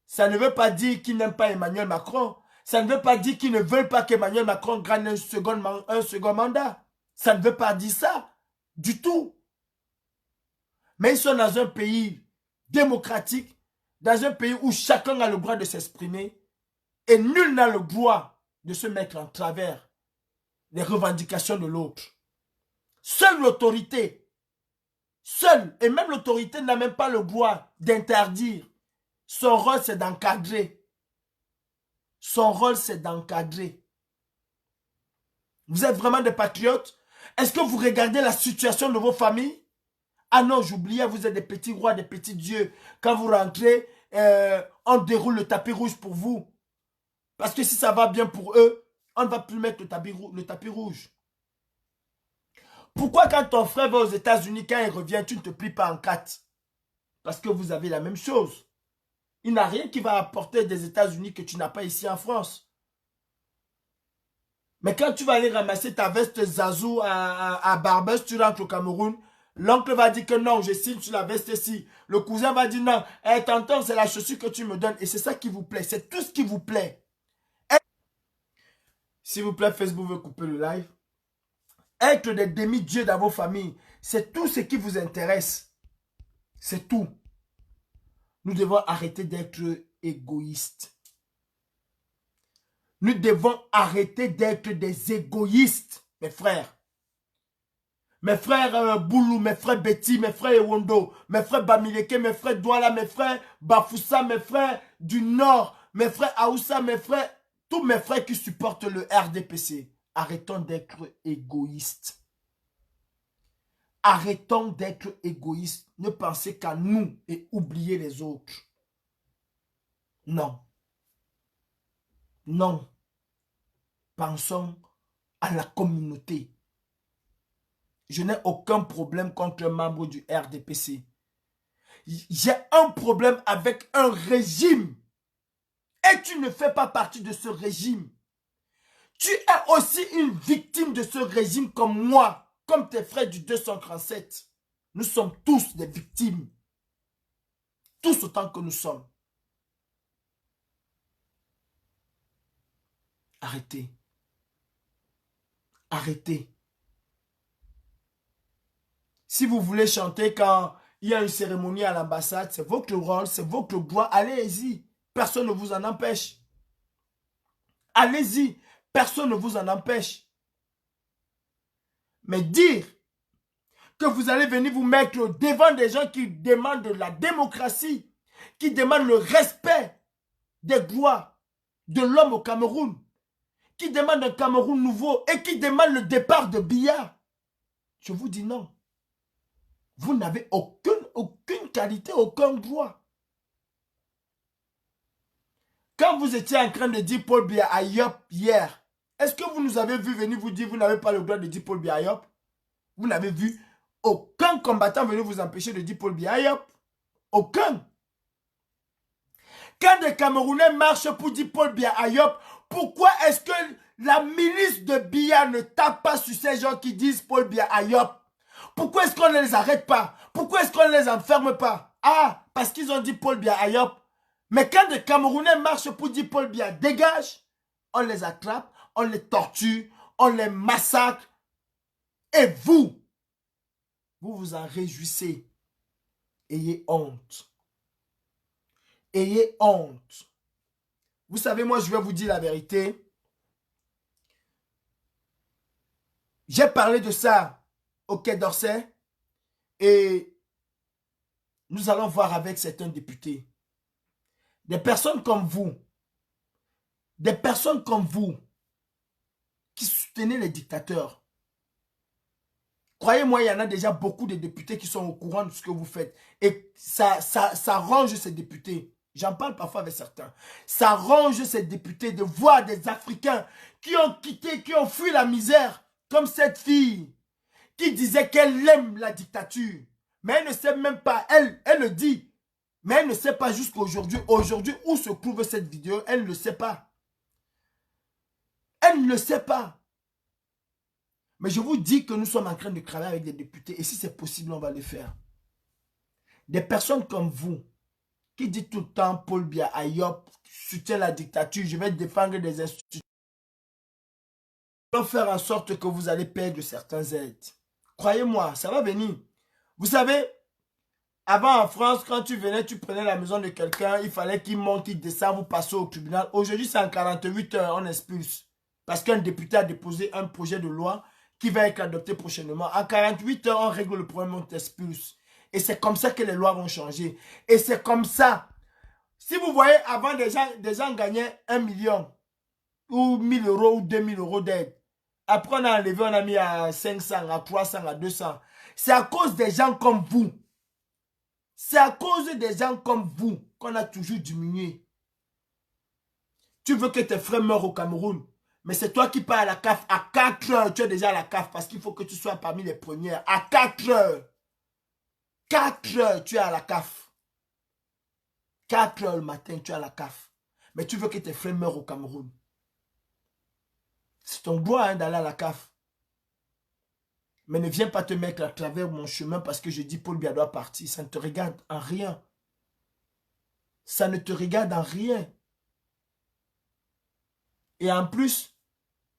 S2: Ça ne veut pas dire qu'ils n'aiment pas Emmanuel Macron. Ça ne veut pas dire qu'ils ne veulent pas qu'Emmanuel Macron gagne un second mandat. Ça ne veut pas dire ça. Du tout. Mais ils sont dans un pays démocratique, dans un pays où chacun a le droit de s'exprimer et nul n'a le droit de se mettre en travers des revendications de l'autre. Seule l'autorité, et même l'autorité n'a même pas le droit d'interdire. Son rôle, c'est d'encadrer. Son rôle, c'est d'encadrer. Vous êtes vraiment des patriotes? Est-ce que vous regardez la situation de vos familles? Ah non, j'oubliais, vous êtes des petits rois, des petits dieux. Quand vous rentrez, on déroule le tapis rouge pour vous. Parce que si ça va bien pour eux, On ne va plus mettre le tapis rouge. Pourquoi quand ton frère va aux États-Unis, quand il revient, tu ne te plies pas en quatre? Parce que vous avez la même chose. Il n'a rien qui va apporter des États-Unis que tu n'as pas ici en France. Mais quand tu vas aller ramasser ta veste Zazou à Barbès, tu rentres au Cameroun, l'oncle va dire que non, je signe sur la veste ici. Le cousin va dire non, hey, tonton, c'est la chaussure que tu me donnes. Et c'est ça qui vous plaît, c'est tout ce qui vous plaît. S'il vous plaît, Facebook veut couper le live. Être des demi-dieux dans vos familles, c'est tout ce qui vous intéresse. C'est tout. Nous devons arrêter d'être égoïstes. Nous devons arrêter d'être des égoïstes, mes frères. Mes frères Boulou, mes frères Betty, mes frères Ewondo, mes frères Bamileke, mes frères Douala, mes frères Bafoussa, mes frères du Nord, mes frères Aoussa, mes frères, tous mes frères qui supportent le RDPC. Arrêtons d'être égoïstes. Arrêtons d'être égoïstes. Ne pensez qu'à nous et oubliez les autres. Non. Non. Pensons à la communauté. Je n'ai aucun problème contre un membre du RDPC. J'ai un problème avec un régime. Et tu ne fais pas partie de ce régime. Tu es aussi une victime de ce régime comme moi, comme tes frères du 237. Nous sommes tous des victimes. Tous autant que nous sommes. Arrêtez. Arrêtez. Si vous voulez chanter quand il y a une cérémonie à l'ambassade, c'est votre rôle, c'est votre droit, allez-y. Personne ne vous en empêche. Allez-y. Personne ne vous en empêche. Mais dire que vous allez venir vous mettre devant des gens qui demandent la démocratie, qui demandent le respect des droits de l'homme au Cameroun, qui demandent un Cameroun nouveau et qui demandent le départ de Biya. Je vous dis non. Vous n'avez aucune qualité, aucun droit. Quand vous étiez en train de dire Paul Biya à Yop hier, est-ce que vous nous avez vu venir vous dire que vous n'avez pas le droit de dire Paul Biya à Yop? Vous n'avez vu aucun combattant venir vous empêcher de dire Paul Biya à Yop. Aucun. Quand des Camerounais marchent pour dire Paul Biya à Yop, pourquoi est-ce que la milice de Biya ne tape pas sur ces gens qui disent Paul Biya à Yop? Pourquoi est-ce qu'on ne les arrête pas? Pourquoi est-ce qu'on ne les enferme pas? Ah, parce qu'ils ont dit Paul Biya à Yop. Mais quand des Camerounais marchent pour dire Paul Biya dégage, on les attrape, on les torture, on les massacre. Et vous vous en réjouissez. Ayez honte. Ayez honte. Vous savez, moi, je vais vous dire la vérité. J'ai parlé de ça au Quai d'Orsay et nous allons voir avec certains députés. Des personnes comme vous qui soutenez les dictateurs. Croyez-moi, il y en a déjà beaucoup de députés qui sont au courant de ce que vous faites. Et ça range ces députés. J'en parle parfois avec certains. Ça range ces députés de voir des Africains qui ont quitté, qui ont fui la misère. Comme cette fille qui disait qu'elle aime la dictature. Mais elle ne sait même pas, elle le dit. Mais elle ne sait pas jusqu'aujourd'hui. Aujourd'hui, où se trouve cette vidéo, elle ne le sait pas. Elle ne le sait pas. Mais je vous dis que nous sommes en train de travailler avec des députés. Et si c'est possible, on va le faire. Des personnes comme vous, qui disent tout le temps, Paul Biya à Yop, soutient la dictature, je vais défendre des institutions. On va faire en sorte que vous allez perdre certains aides. Croyez-moi, ça va venir. Vous savez, avant en France, quand tu venais, tu prenais la maison de quelqu'un, il fallait qu'il monte, il descend, vous passez au tribunal. Aujourd'hui, c'est en 48 heures, on expulse. Parce qu'un député a déposé un projet de loi qui va être adopté prochainement. En 48 heures, on règle le problème, on t'expulse. Et c'est comme ça que les lois vont changer. Et c'est comme ça. Si vous voyez, avant, des gens gagnaient 1 million ou 1000 euros ou 2000 euros d'aide. Après, on a enlevé, on a mis à 500, à 300, à 200. C'est à cause des gens comme vous. C'est à cause des gens comme vous qu'on a toujours diminué. Tu veux que tes frères meurent au Cameroun. Mais c'est toi qui pars à la CAF. À 4 heures, tu es déjà à la CAF parce qu'il faut que tu sois parmi les premières. À 4 heures. 4 heures, tu es à la CAF. 4 heures le matin, tu es à la CAF. Mais tu veux que tes frères meurent au Cameroun. C'est ton droit hein, d'aller à la CAF. Mais ne viens pas te mettre à travers mon chemin parce que je dis Paul Biya doit partir. Ça ne te regarde en rien. Ça ne te regarde en rien. Et en plus,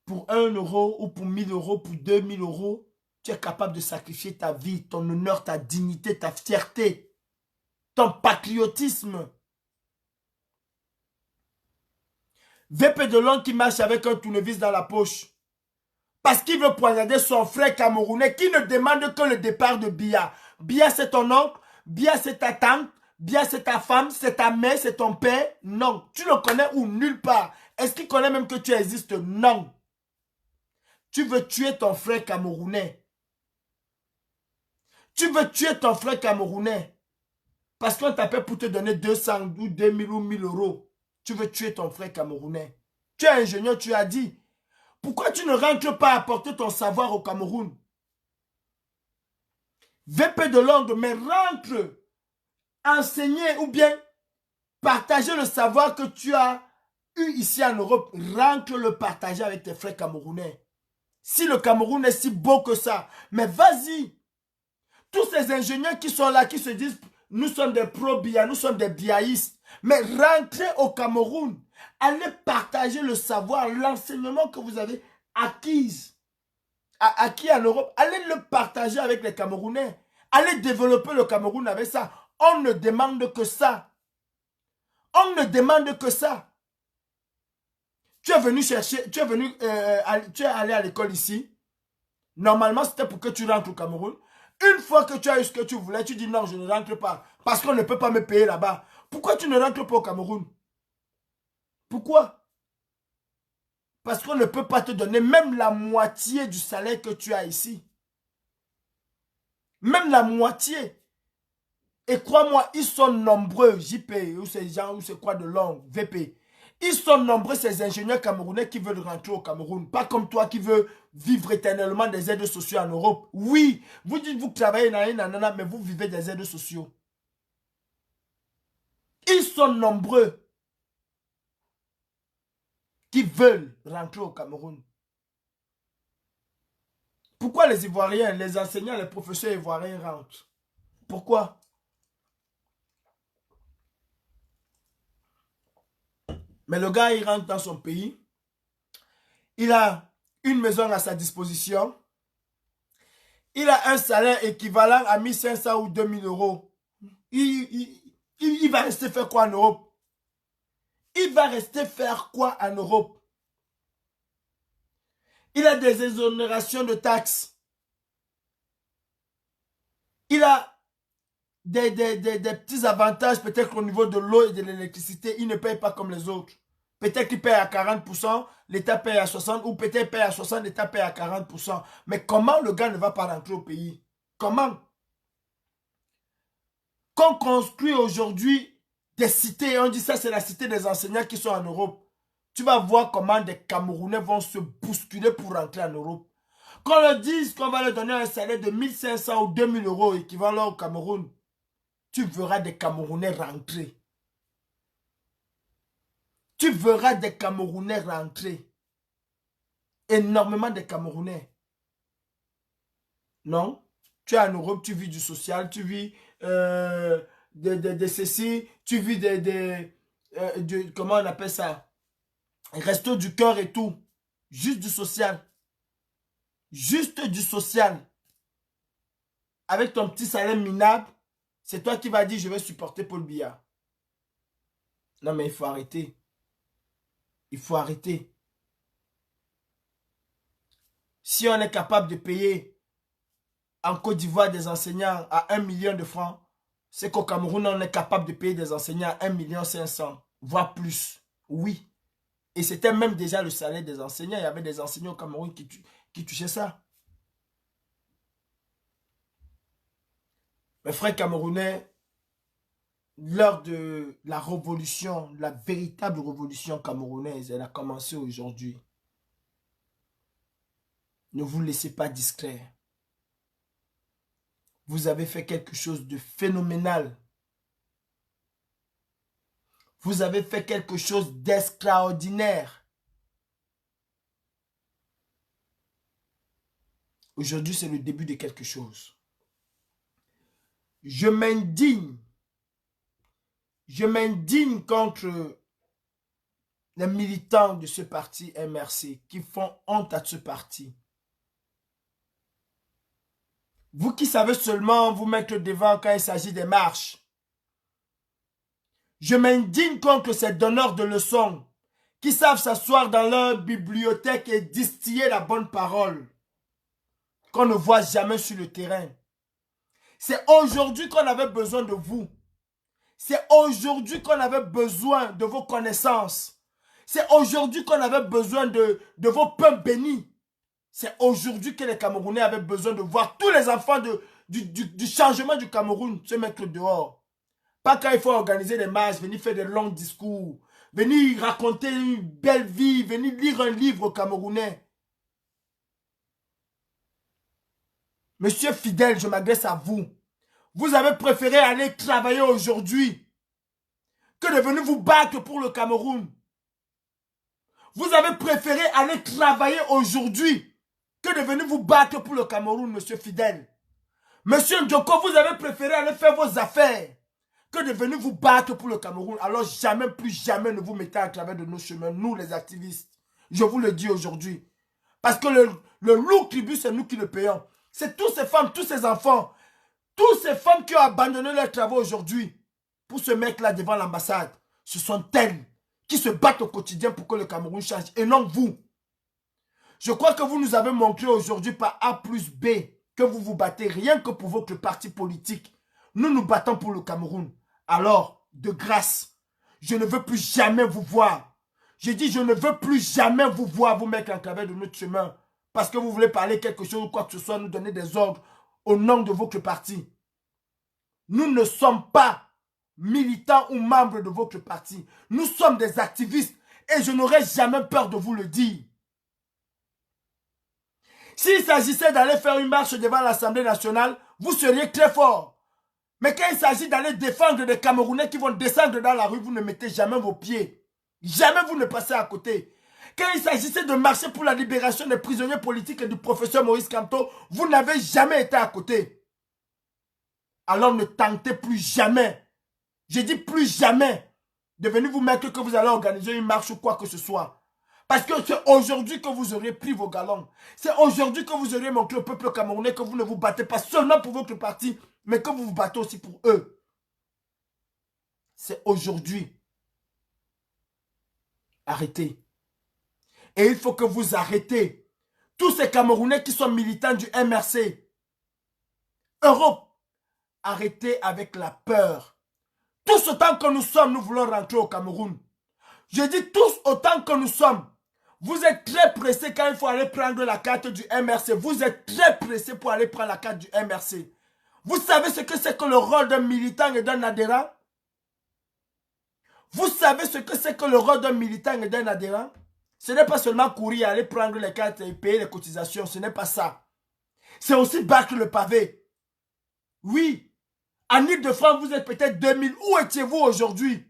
S2: pour 1 euro ou pour 1000 euros, pour 2000 euros, tu es capable de sacrifier ta vie, ton honneur, ta dignité, ta fierté, ton patriotisme. VP de Long qui marche avec un tournevis dans la poche. Parce qu'il veut poignarder son frère camerounais qui ne demande que le départ de Biya. Biya c'est ton oncle, Biya c'est ta tante, Biya c'est ta femme, c'est ta mère, c'est ton père. Non, tu le connais où nulle part. Est-ce qu'il connaît même que tu existes? Non. Tu veux tuer ton frère camerounais. Tu veux tuer ton frère camerounais. Parce qu'on t'appelle pour te donner 200 ou 2000 ou 1000 euros. Tu veux tuer ton frère camerounais. Tu es ingénieur, tu as dit. Pourquoi tu ne rentres pas apporter ton savoir au Cameroun? VP de Londres, mais rentre enseigner ou bien partager le savoir que tu as eu ici en Europe. Rentre le partager avec tes frères camerounais. Si le Cameroun est si beau que ça, mais vas-y. Tous ces ingénieurs qui sont là, qui se disent, nous sommes des pro-Biya, nous sommes des biaïstes. Mais rentrez au Cameroun. Allez partager le savoir, l'enseignement que vous avez acquis en Europe. Allez le partager avec les Camerounais. Allez développer le Cameroun avec ça. On ne demande que ça. On ne demande que ça. Tu es venu chercher, tu es allé à l'école ici. Normalement, c'était pour que tu rentres au Cameroun. Une fois que tu as eu ce que tu voulais, tu dis non, je ne rentre pas. Parce qu'on ne peut pas me payer là-bas. Pourquoi tu ne rentres pas au Cameroun? Pourquoi? Parce qu'on ne peut pas te donner même la moitié du salaire que tu as ici. Même la moitié. Et crois-moi, ils sont nombreux, JP, ou ces gens, ou c'est quoi de long, VP. Ils sont nombreux, ces ingénieurs camerounais qui veulent rentrer au Cameroun. Pas comme toi qui veux vivre éternellement des aides sociaux en Europe. Oui, vous dites vous travaillez, mais vous vivez des aides sociaux. Ils sont nombreux qui veulent rentrer au Cameroun. Pourquoi les Ivoiriens, les enseignants, les professeurs ivoiriens rentrent? Pourquoi? Mais le gars, il rentre dans son pays. Il a une maison à sa disposition. Il a un salaire équivalent à 1500 ou 2000 euros. Il va rester faire quoi en Europe? Il va rester faire quoi en Europe? Il a des exonérations de taxes. Il a des petits avantages, peut-être au niveau de l'eau et de l'électricité. Il ne paye pas comme les autres. Peut-être qu'il paye à 40%, l'État paye à 60%, ou peut-être paye à 60%, l'État paye à 40%. Mais comment le gars ne va pas rentrer au pays? Comment? Qu'on construit aujourd'hui des cités, on dit ça c'est la cité des enseignants qui sont en Europe. Tu vas voir comment des Camerounais vont se bousculer pour rentrer en Europe. Qu'on leur dise qu'on va leur donner un salaire de 1500 ou 2000 euros équivalent au Cameroun, tu verras des Camerounais rentrer. Tu verras des Camerounais rentrer. Énormément de Camerounais. Non? Tu es en Europe, tu vis du social, tu vis de ceci, tu vis comment on appelle ça? Resto du cœur et tout. Juste du social. Juste du social. Avec ton petit salaire minable, c'est toi qui vas dire je vais supporter Paul Biya. Non mais il faut arrêter. Il faut arrêter. Si on est capable de payer en Côte d'Ivoire des enseignants à 1 million de francs, c'est qu'au Cameroun, on est capable de payer des enseignants à 1,5 million, voire plus. Oui. Et c'était même déjà le salaire des enseignants. Il y avait des enseignants au Cameroun qui touchaient ça. Mes frères camerounais, lors de la révolution, la véritable révolution camerounaise, elle a commencé aujourd'hui. Ne vous laissez pas distraire. Vous avez fait quelque chose de phénoménal. Vous avez fait quelque chose d'extraordinaire. Aujourd'hui, c'est le début de quelque chose. Je m'indigne contre les militants de ce parti MRC qui font honte à ce parti. Vous qui savez seulement vous mettre devant quand il s'agit des marches. Je m'indigne contre ces donneurs de leçons qui savent s'asseoir dans leur bibliothèque et distiller la bonne parole qu'on ne voit jamais sur le terrain. C'est aujourd'hui qu'on avait besoin de vous. C'est aujourd'hui qu'on avait besoin de vos connaissances. C'est aujourd'hui qu'on avait besoin de vos pains bénis. C'est aujourd'hui que les Camerounais avaient besoin de voir tous les enfants du changement du Cameroun se mettre dehors. Pas quand il faut organiser des marches, venir faire des longs discours, venir raconter une belle vie, venir lire un livre camerounais. Monsieur Fidèle, je m'adresse à vous. Vous avez préféré aller travailler aujourd'hui que de venir vous battre pour le Cameroun. Vous avez préféré aller travailler aujourd'hui que de venir vous battre pour le Cameroun, monsieur Fidèle. Monsieur Ndjoko, vous avez préféré aller faire vos affaires que de venir vous battre pour le Cameroun. Alors jamais, plus jamais ne vous mettez à travers de nos chemins, nous les activistes. Je vous le dis aujourd'hui. Parce que le lourd tribut, c'est nous qui le payons. C'est toutes ces femmes, tous ces enfants, toutes ces femmes qui ont abandonné leurs travaux aujourd'hui pour se mettre là devant l'ambassade. Ce sont elles qui se battent au quotidien pour que le Cameroun change et non vous. Je crois que vous nous avez montré aujourd'hui par A plus B que vous vous battez rien que pour votre parti politique. Nous nous battons pour le Cameroun. Alors, de grâce, je ne veux plus jamais vous voir. J'ai dit, je ne veux plus jamais vous voir vous mettre en travers de notre chemin. Parce que vous voulez parler quelque chose ou quoi que ce soit, nous donner des ordres au nom de votre parti. Nous ne sommes pas militants ou membres de votre parti. Nous sommes des activistes et je n'aurai jamais peur de vous le dire. S'il s'agissait d'aller faire une marche devant l'Assemblée nationale, vous seriez très fort. Mais quand il s'agit d'aller défendre des Camerounais qui vont descendre dans la rue, vous ne mettez jamais vos pieds. Jamais vous ne passez à côté. Quand il s'agissait de marcher pour la libération des prisonniers politiques et du professeur Maurice Kamto, vous n'avez jamais été à côté. Alors ne tentez plus jamais, je dis plus jamais, de venir vous mettre que vous allez organiser une marche ou quoi que ce soit. Parce que c'est aujourd'hui que vous aurez pris vos galons. C'est aujourd'hui que vous aurez montré au peuple camerounais que vous ne vous battez pas seulement pour votre parti, mais que vous vous battez aussi pour eux. C'est aujourd'hui. Arrêtez. Et il faut que vous arrêtez. Tous ces Camerounais qui sont militants du MRC. Europe. Arrêtez avec la peur. Tous autant que nous sommes, nous voulons rentrer au Cameroun. Je dis tous autant que nous sommes. Vous êtes très pressés quand il faut aller prendre la carte du MRC. Vous êtes très pressés pour aller prendre la carte du MRC. Vous savez ce que c'est que le rôle d'un militant et d'un adhérent? Vous savez ce que c'est que le rôle d'un militant et d'un adhérent? Ce n'est pas seulement courir, aller prendre les cartes et payer les cotisations. Ce n'est pas ça. C'est aussi battre le pavé. Oui. En Ile-de-France, vous êtes peut-être 2000. Où étiez-vous aujourd'hui?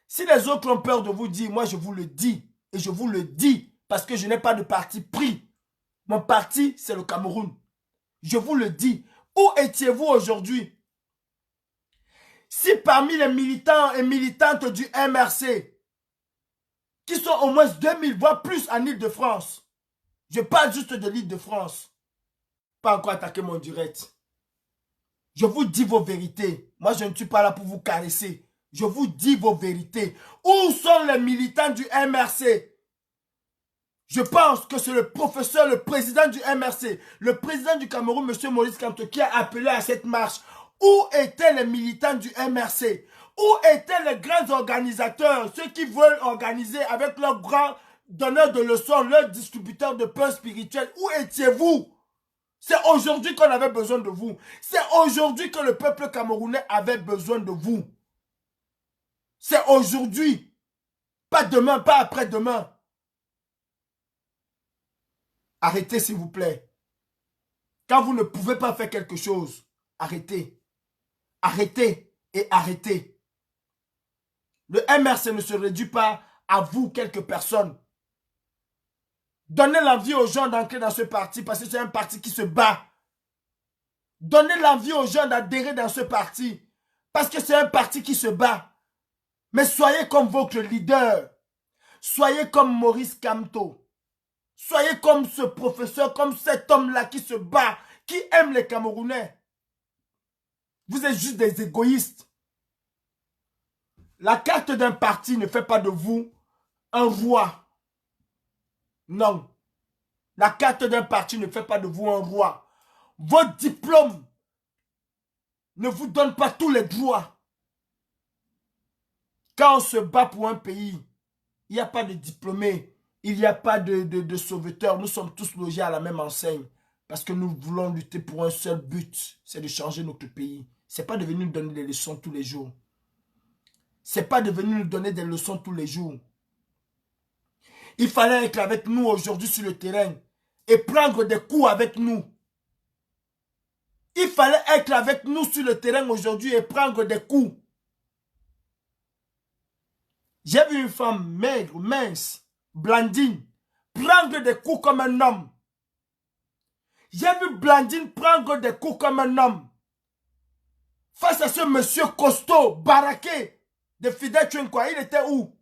S2: Si les autres ont peur de vous dire, moi je vous le dis. Et je vous le dis parce que je n'ai pas de parti pris. Mon parti, c'est le Cameroun. Je vous le dis. Où étiez-vous aujourd'hui? Si parmi les militants et militantes du MRC, qui sont au moins 2000, voire plus en Ile-de-France, je parle juste de l'Île-de-France, pas encore attaquer mon direct. Je vous dis vos vérités. Moi, je ne suis pas là pour vous caresser. Je vous dis vos vérités. Où sont les militants du MRC? Je pense que c'est le professeur, le président du MRC, le président du Cameroun, M. Maurice Kamto, qui a appelé à cette marche. Où étaient les militants du MRC? Où étaient les grands organisateurs, ceux qui veulent organiser avec leurs grands donneurs de leçons, leurs distributeurs de pain spirituel? Où étiez-vous? C'est aujourd'hui qu'on avait besoin de vous. C'est aujourd'hui que le peuple camerounais avait besoin de vous. C'est aujourd'hui. Pas demain, pas après-demain. Arrêtez, s'il vous plaît. Quand vous ne pouvez pas faire quelque chose, arrêtez. Arrêtez et arrêtez. Le MRC ne se réduit pas à vous, quelques personnes. Donnez l'envie aux gens d'entrer dans ce parti parce que c'est un parti qui se bat. Donnez l'envie aux gens d'adhérer dans ce parti parce que c'est un parti qui se bat. Mais soyez comme votre leader. Soyez comme Maurice Kamto. Soyez comme ce professeur, comme cet homme-là qui se bat, qui aime les Camerounais. Vous êtes juste des égoïstes. La carte d'un parti ne fait pas de vous un roi. Non. La carte d'un parti ne fait pas de vous un roi. Votre diplôme ne vous donne pas tous les droits. Quand on se bat pour un pays, il n'y a pas de diplômé, il n'y a pas de sauveteur. Nous sommes tous logés à la même enseigne. Parce que nous voulons lutter pour un seul but, c'est de changer notre pays. Ce n'est pas de venir nous donner des leçons tous les jours. Ce n'est pas de venir nous donner des leçons tous les jours. Il fallait être avec nous aujourd'hui sur le terrain et prendre des coups avec nous. Il fallait être avec nous sur le terrain aujourd'hui et prendre des coups. J'ai vu une femme maigre, mince, Blandine, prendre des coups comme un homme. J'ai vu Blandine prendre des coups comme un homme. Face à ce monsieur costaud, baraqué, de Fidèle Tchinkwa, il était où?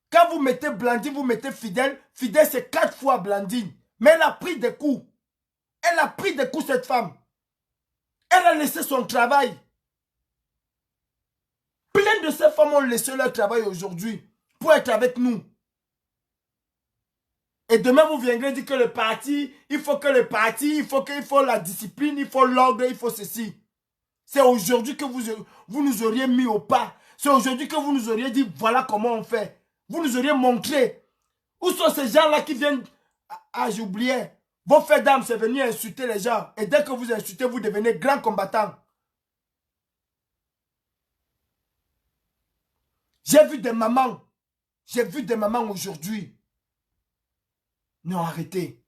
S2: Quand vous mettez Blandine, vous mettez Fidèle. Fidèle, c'est 4 fois Blandine. Mais elle a pris des coups. Elle a pris des coups, cette femme. Elle a laissé son travail. Plein de ces femmes ont laissé leur travail aujourd'hui pour être avec nous. Et demain, vous viendrez dire que le parti, il faut la discipline, il faut l'ordre, il faut ceci. C'est aujourd'hui que vous nous auriez mis au pas. C'est aujourd'hui que vous nous auriez dit, voilà comment on fait. Vous nous auriez montré. Où sont ces gens-là qui viennent... Ah, j'ai oublié. Vos faits d'âme, c'est venir insulter les gens. Et dès que vous insultez, vous devenez grand combattant. J'ai vu des mamans. J'ai vu des mamans aujourd'hui. Non, arrêtez.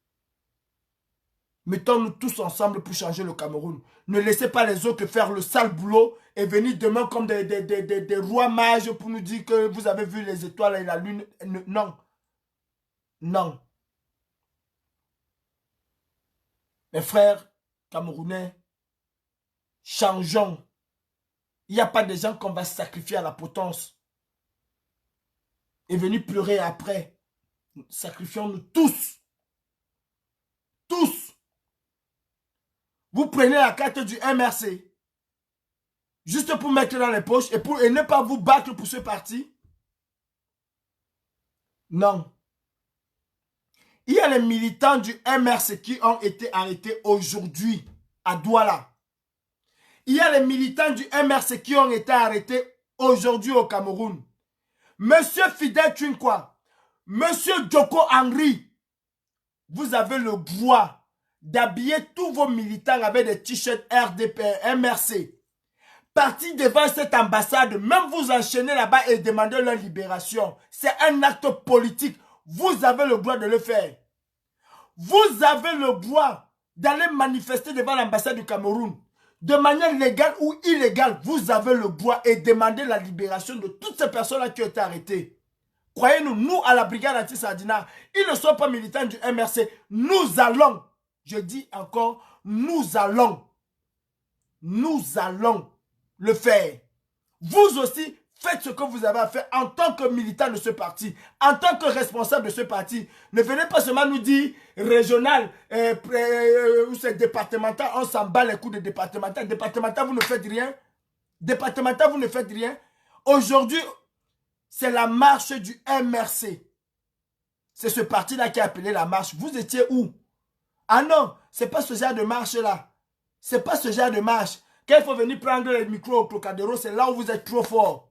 S2: Mettons-nous tous ensemble pour changer le Cameroun. Ne laissez pas les autres faire le sale boulot et venir demain comme des rois mages pour nous dire que vous avez vu les étoiles et la lune. Non. Non. Mes frères camerounais, changeons. Il n'y a pas de gens qu'on va sacrifier à la potence. Et venir pleurer après. Sacrifions-nous tous. Tous. Vous prenez la carte du MRC. Juste pour mettre dans les poches et ne pas vous battre pour ce parti. Non. Il y a les militants du MRC qui ont été arrêtés aujourd'hui à Douala. Il y a les militants du MRC qui ont été arrêtés aujourd'hui au Cameroun. Monsieur Fidèle Tchinkwa, Monsieur Djoko Henry, vous avez le droit d'habiller tous vos militants avec des t-shirts RDP, MRC. Partir devant cette ambassade, même vous enchaîner là-bas et demander leur libération. C'est un acte politique. Vous avez le droit de le faire. Vous avez le droit d'aller manifester devant l'ambassade du Cameroun. De manière légale ou illégale, vous avez le droit et demander la libération de toutes ces personnes-là qui ont été arrêtées. Croyez-nous, nous à la brigade anti-Sardina, ils ne sont pas militants du MRC. Nous allons, je dis encore, nous allons le faire. Vous aussi, faites ce que vous avez à faire en tant que militant de ce parti, en tant que responsable de ce parti. Ne venez pas seulement nous dire régional ou c'est départemental, on s'en bat les coups de départemental. Départemental, vous ne faites rien. Départemental, vous ne faites rien. Aujourd'hui, c'est la marche du MRC. C'est ce parti-là qui a appelé la marche. Vous étiez où? Ah non, c'est pas ce genre de marche-là. C'est pas ce genre de marche. Quand il faut venir prendre les micros au Trocadéro, c'est là où vous êtes trop fort.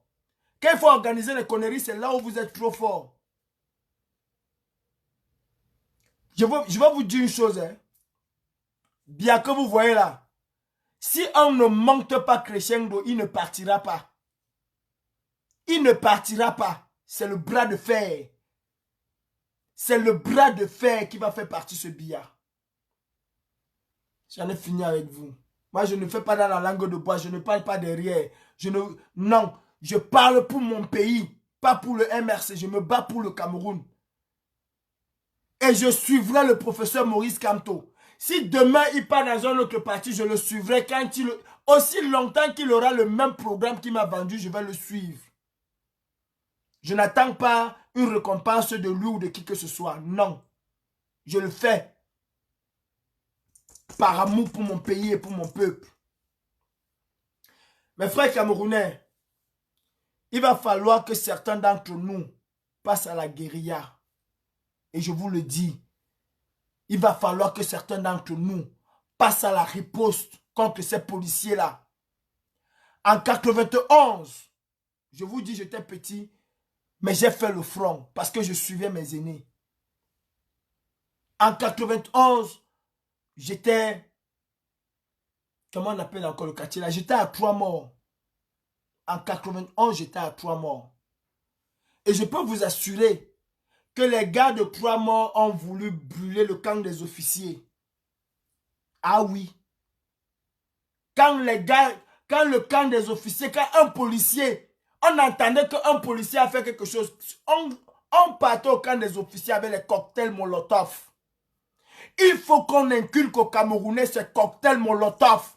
S2: Quand il faut organiser les conneries, c'est là où vous êtes trop fort. Je vais vous dire une chose. Hein. Bien que vous voyez là. Si on ne monte pas crescendo, il ne partira pas. Il ne partira pas. C'est le bras de fer. C'est le bras de fer qui va faire partie de ce billard. J'en ai fini avec vous. Moi, je ne fais pas dans la langue de bois. Je ne parle pas derrière. Non, je parle pour mon pays. Pas pour le MRC. Je me bats pour le Cameroun. Et je suivrai le professeur Maurice Kamto. Si demain, il part dans un autre parti, je le suivrai aussi longtemps qu'il aura le même programme qu'il m'a vendu, je vais le suivre. Je n'attends pas une récompense de lui ou de qui que ce soit. Non. Je le fais par amour pour mon pays et pour mon peuple. Mes frères camerounais, il va falloir que certains d'entre nous passent à la guérilla. Et je vous le dis, il va falloir que certains d'entre nous passent à la riposte contre ces policiers-là. En 91, je vous dis, j'étais petit, mais j'ai fait le front parce que je suivais mes aînés. En 91, j'étais, comment on appelle encore le quartier là? J'étais à 3 morts. En 91, j'étais à 3 morts. Et je peux vous assurer que les gars de 3 morts ont voulu brûler le camp des officiers. Ah oui. Quand le camp des officiers, quand un policier, on entendait qu'un policier a fait quelque chose, on partait au camp des officiers avec les cocktails Molotov. Il faut qu'on inculque aux Camerounais ces cocktails Molotov.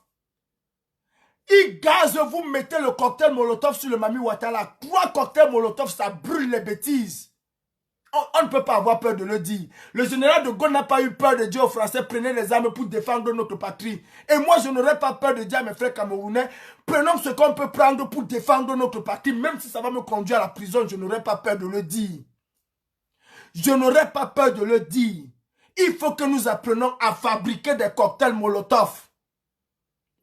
S2: Ils gazent, vous mettez le cocktail Molotov sur le Mami Ouattara. 3 cocktails Molotov, ça brûle les bêtises. On ne peut pas avoir peur de le dire. Le général de Gaulle n'a pas eu peur de dire aux Français, prenez les armes pour défendre notre patrie. Et moi, je n'aurais pas peur de dire à mes frères camerounais, prenons ce qu'on peut prendre pour défendre notre patrie. Même si ça va me conduire à la prison, je n'aurais pas peur de le dire. Je n'aurais pas peur de le dire. Il faut que nous apprenions à fabriquer des cocktails Molotov.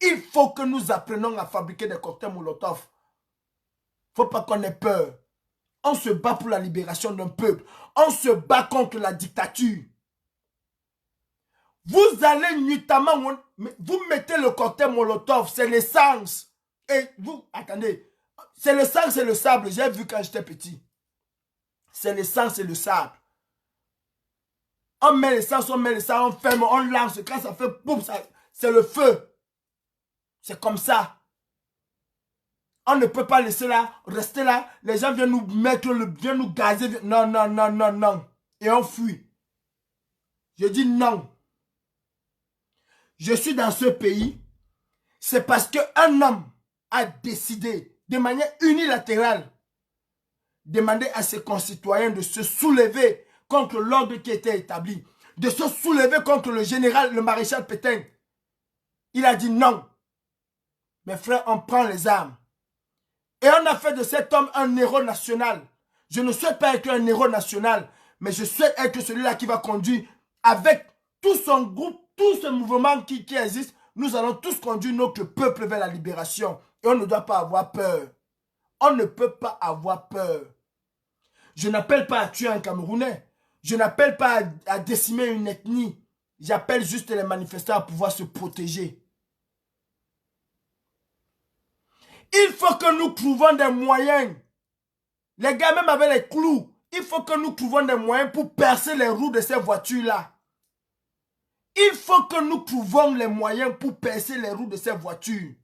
S2: Il faut que nous apprenions à fabriquer des cocktails Molotov. Il ne faut pas qu'on ait peur. On se bat pour la libération d'un peuple. On se bat contre la dictature. Vous allez nuitamment, vous mettez le cocktail Molotov, c'est l'essence. Et vous, attendez, c'est l'essence et le sable. J'ai vu quand j'étais petit. C'est l'essence et le sable. On met l'essence, on ferme, on lance. Quand ça fait boum, c'est le feu. C'est comme ça. On ne peut pas laisser là, rester là. Les gens viennent nous mettre, viennent nous gazer. Non, non, non, non, non. Et on fuit. Je dis non. Je suis dans ce pays. C'est parce qu'un homme a décidé de manière unilatérale demander à ses concitoyens de se soulever contre l'ordre qui était établi. De se soulever contre le général, le maréchal Pétain. Il a dit non. Mes frères, on prend les armes. Et on a fait de cet homme un héros national. Je ne souhaite pas être un héros national, mais je souhaite être celui-là qui va conduire avec tout son groupe, tout ce mouvement qui existe. Nous allons tous conduire notre peuple vers la libération. Et on ne doit pas avoir peur. On ne peut pas avoir peur. Je n'appelle pas à tuer un Camerounais. Je n'appelle pas à décimer une ethnie. J'appelle juste les manifestants à pouvoir se protéger. Il faut que nous trouvions des moyens. Les gars, même avec les clous, il faut que nous trouvions des moyens pour percer les roues de ces voitures-là. Il faut que nous trouvions les moyens pour percer les roues de ces voitures.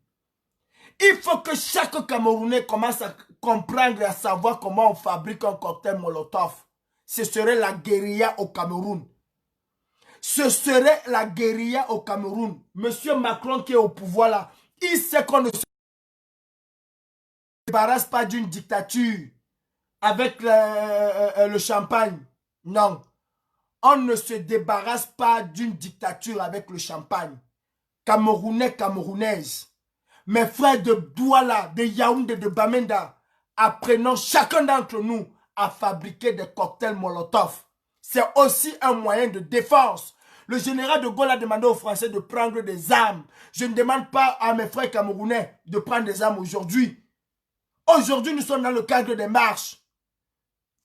S2: Il faut que chaque Camerounais commence à comprendre et à savoir comment on fabrique un cocktail Molotov. Ce serait la guérilla au Cameroun. Ce serait la guérilla au Cameroun. Monsieur Macron qui est au pouvoir là, il sait qu'on ne se débarrasse pas d'une dictature avec le champagne. Non. On ne se débarrasse pas d'une dictature avec le champagne. Camerounais, Camerounaises. Mes frères de Douala, de Yaoundé, de Bamenda, apprenons chacun d'entre nous à fabriquer des cocktails Molotov. C'est aussi un moyen de défense. Le général de Gaulle a demandé aux Français de prendre des armes. Je ne demande pas à mes frères camerounais de prendre des armes aujourd'hui. Aujourd'hui, nous sommes dans le cadre des marches.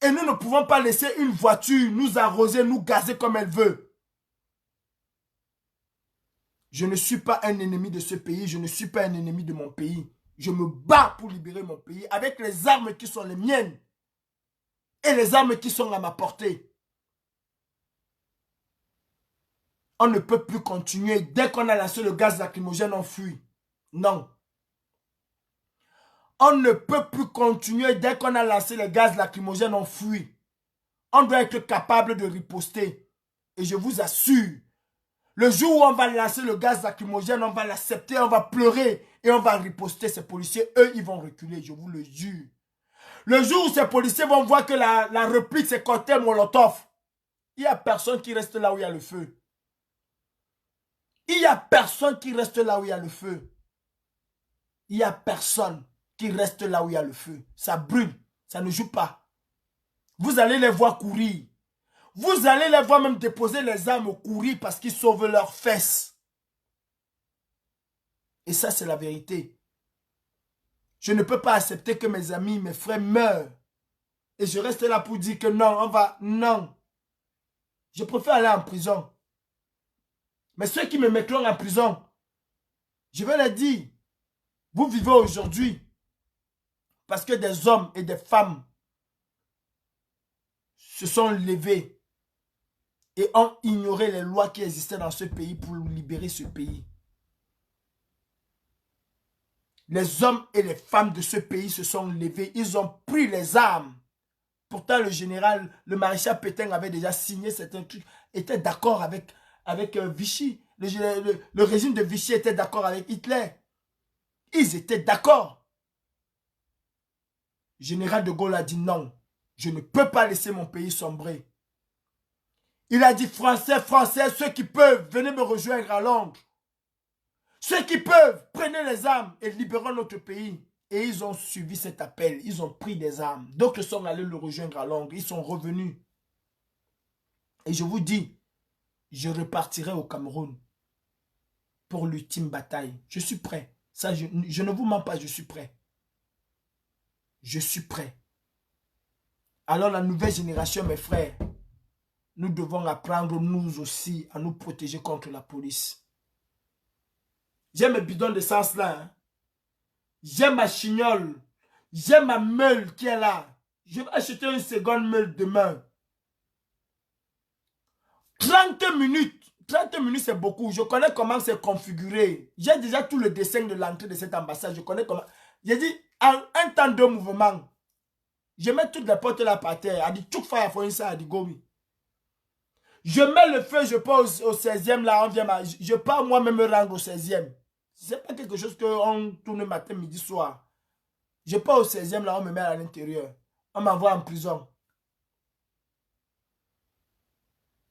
S2: Et nous ne pouvons pas laisser une voiture nous arroser, nous gazer comme elle veut. Je ne suis pas un ennemi de ce pays. Je ne suis pas un ennemi de mon pays. Je me bats pour libérer mon pays avec les armes qui sont les miennes. Et les armes qui sont à ma portée. On ne peut plus continuer. Dès qu'on a lancé le gaz lacrymogène, on fuit. Non. On ne peut plus continuer. Dès qu'on a lancé le gaz lacrymogène, on fuit. On doit être capable de riposter. Et je vous assure, le jour où on va lancer le gaz lacrymogène, on va l'accepter, on va pleurer et on va riposter. Ces policiers, eux, ils vont reculer, je vous le jure. Le jour où ces policiers vont voir que la réplique, c'est cocktail Molotov, il n'y a personne qui reste là où il y a le feu. Il n'y a personne qui reste là où il y a le feu. Il n'y a personne qui reste là où il y a le feu. Ça brûle, ça ne joue pas. Vous allez les voir courir. Vous allez les voir même déposer les armes, courir parce qu'ils sauvent leurs fesses. Et ça, c'est la vérité. Je ne peux pas accepter que mes amis, mes frères meurent. Et je reste là pour dire que non, on va... Non. Je préfère aller en prison. Mais ceux qui me mettront en prison, je vais leur dire, vous vivez aujourd'hui parce que des hommes et des femmes se sont levés et ont ignoré les lois qui existaient dans ce pays pour libérer ce pays. Les hommes et les femmes de ce pays se sont levés, ils ont pris les armes. Pourtant, le général, le maréchal Pétain avait déjà signé certains trucs, était d'accord avec Vichy. Le régime de Vichy était d'accord avec Hitler. Ils étaient d'accord. Le général de Gaulle a dit non, je ne peux pas laisser mon pays sombrer. Il a dit Français, Français, ceux qui peuvent, venez me rejoindre à Londres. Ceux qui peuvent, prenez les armes et libérons notre pays. Et ils ont suivi cet appel, ils ont pris des armes. D'autres sont allés le rejoindre à Londres, ils sont revenus. Et je vous dis, je repartirai au Cameroun pour l'ultime bataille. Je suis prêt. Ça, je ne vous mens pas, je suis prêt. Je suis prêt. Alors la nouvelle génération, mes frères, nous devons apprendre nous aussi à nous protéger contre la police. J'ai mes bidons d'essence là. Hein. J'ai ma chignole. J'ai ma meule qui est là. Je vais acheter une seconde meule demain. 30 minutes. 30 minutes, c'est beaucoup. Je connais comment c'est configuré. J'ai déjà tout le dessin de l'entrée de cette ambassade. Je connais comment. J'ai dit, en un temps de mouvement, je mets toutes les portes là par terre. Elle dit, tout fire for ça, elle dit, gomi. Je mets le feu, je pars au 16e là, on vient, je pars moi-même me rendre au 16e. Ce n'est pas quelque chose qu'on tourne matin, midi, soir. Je pars au 16e là, on me met à l'intérieur. On m'envoie en prison.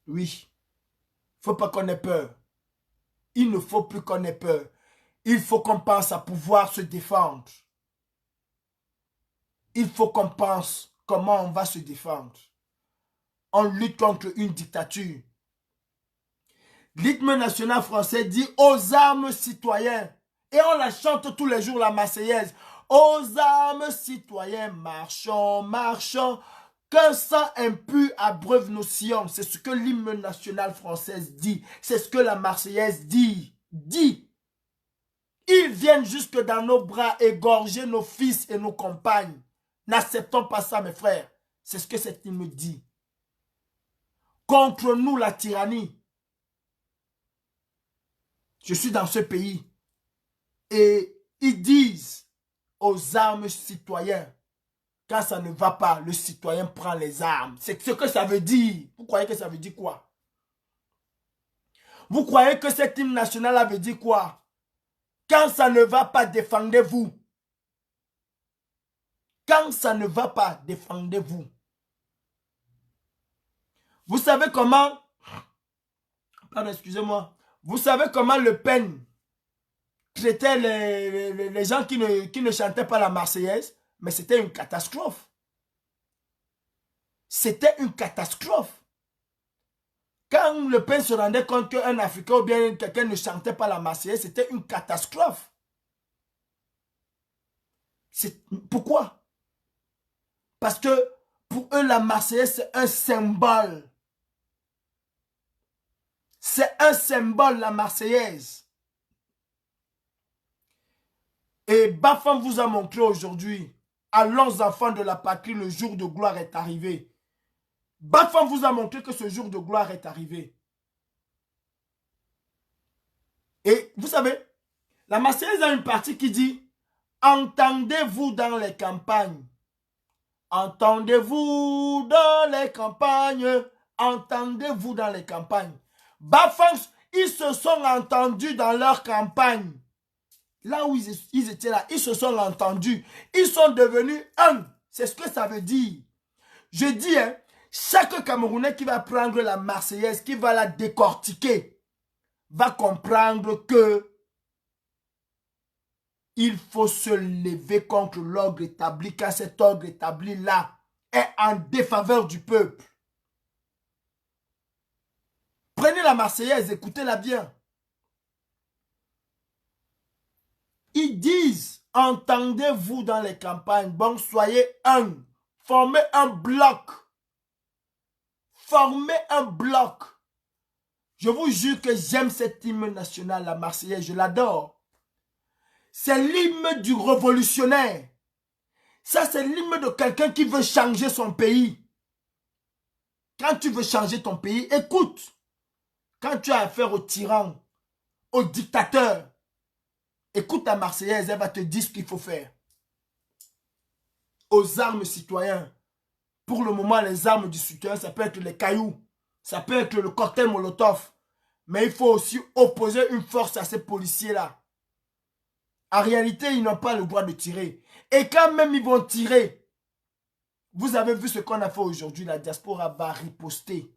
S2: Oui. Il ne faut pas qu'on ait peur. Il ne faut plus qu'on ait peur. Il faut qu'on pense à pouvoir se défendre. Il faut qu'on pense comment on va se défendre. On lutte contre une dictature. L'hymne national français dit aux armes citoyens. Et on la chante tous les jours, la Marseillaise. Aux armes citoyens, marchons, marchons. Qu'un sang impur abreuve nos sillons. C'est ce que l'hymne national français dit. C'est ce que la Marseillaise dit. Ils viennent jusque dans nos bras égorger nos fils et nos compagnes. N'acceptons pas ça, mes frères. C'est ce que cet hymne dit. Contre nous, la tyrannie. Je suis dans ce pays. Et ils disent aux armes citoyens. Quand ça ne va pas, le citoyen prend les armes. C'est ce que ça veut dire. Vous croyez que ça veut dire quoi? Vous croyez que cet hymne national veut dire quoi? Quand ça ne va pas, défendez-vous. Quand ça ne va pas, défendez-vous. Vous savez comment... Pardon, excusez-moi. Vous savez comment Le Pen traitait les gens qui ne chantaient pas la Marseillaise? Mais c'était une catastrophe. C'était une catastrophe. Quand Le Pen se rendait compte qu'un Africain ou bien quelqu'un ne chantait pas la Marseillaise, c'était une catastrophe. Pourquoi? Parce que pour eux, la Marseillaise, c'est un symbole. C'est un symbole, la Marseillaise. Et Bafam vous a montré aujourd'hui, allons enfants de la patrie, le jour de gloire est arrivé. Bafam vous a montré que ce jour de gloire est arrivé. Et vous savez, la Marseillaise a une partie qui dit « Entendez-vous dans les campagnes. Entendez-vous dans les campagnes. Entendez-vous dans les campagnes. » Bafang, ils se sont entendus dans leur campagne. Là où ils étaient là, ils se sont entendus. Ils sont devenus un. C'est ce que ça veut dire. Je dis, hein, chaque Camerounais qui va prendre la Marseillaise, qui va la décortiquer, va comprendre que il faut se lever contre l'ordre établi, car cet ordre établi-là est en défaveur du peuple. Prenez la Marseillaise, écoutez-la bien. Ils disent, entendez-vous dans les campagnes, bon, soyez un, formez un bloc. Formez un bloc. Je vous jure que j'aime cet hymne national, la Marseillaise, je l'adore. C'est l'hymne du révolutionnaire. Ça, c'est l'hymne de quelqu'un qui veut changer son pays. Quand tu veux changer ton pays, écoute. Quand tu as affaire au tyran, au dictateur, écoute la Marseillaise, elle va te dire ce qu'il faut faire. Aux armes citoyens. Pour le moment, les armes du citoyen, ça peut être les cailloux. Ça peut être le cocktail Molotov. Mais il faut aussi opposer une force à ces policiers-là. En réalité, ils n'ont pas le droit de tirer. Et quand même ils vont tirer, vous avez vu ce qu'on a fait aujourd'hui, la diaspora va riposter.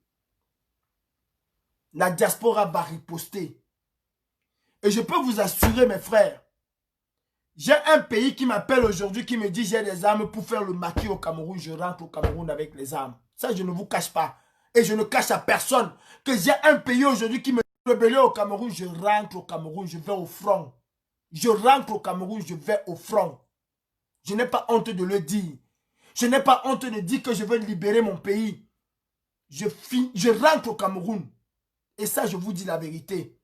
S2: La diaspora va riposter. Et je peux vous assurer, mes frères, j'ai un pays qui m'appelle aujourd'hui, qui me dit j'ai des armes pour faire le maquis au Cameroun. Je rentre au Cameroun avec les armes. Ça, je ne vous cache pas. Et je ne cache à personne que j'ai un pays aujourd'hui qui me dit rebeller au Cameroun. Je rentre au Cameroun, je vais au front. Je rentre au Cameroun, je vais au front. Je n'ai pas honte de le dire. Je n'ai pas honte de dire que je veux libérer mon pays. Je rentre au Cameroun. Et ça, je vous dis la vérité.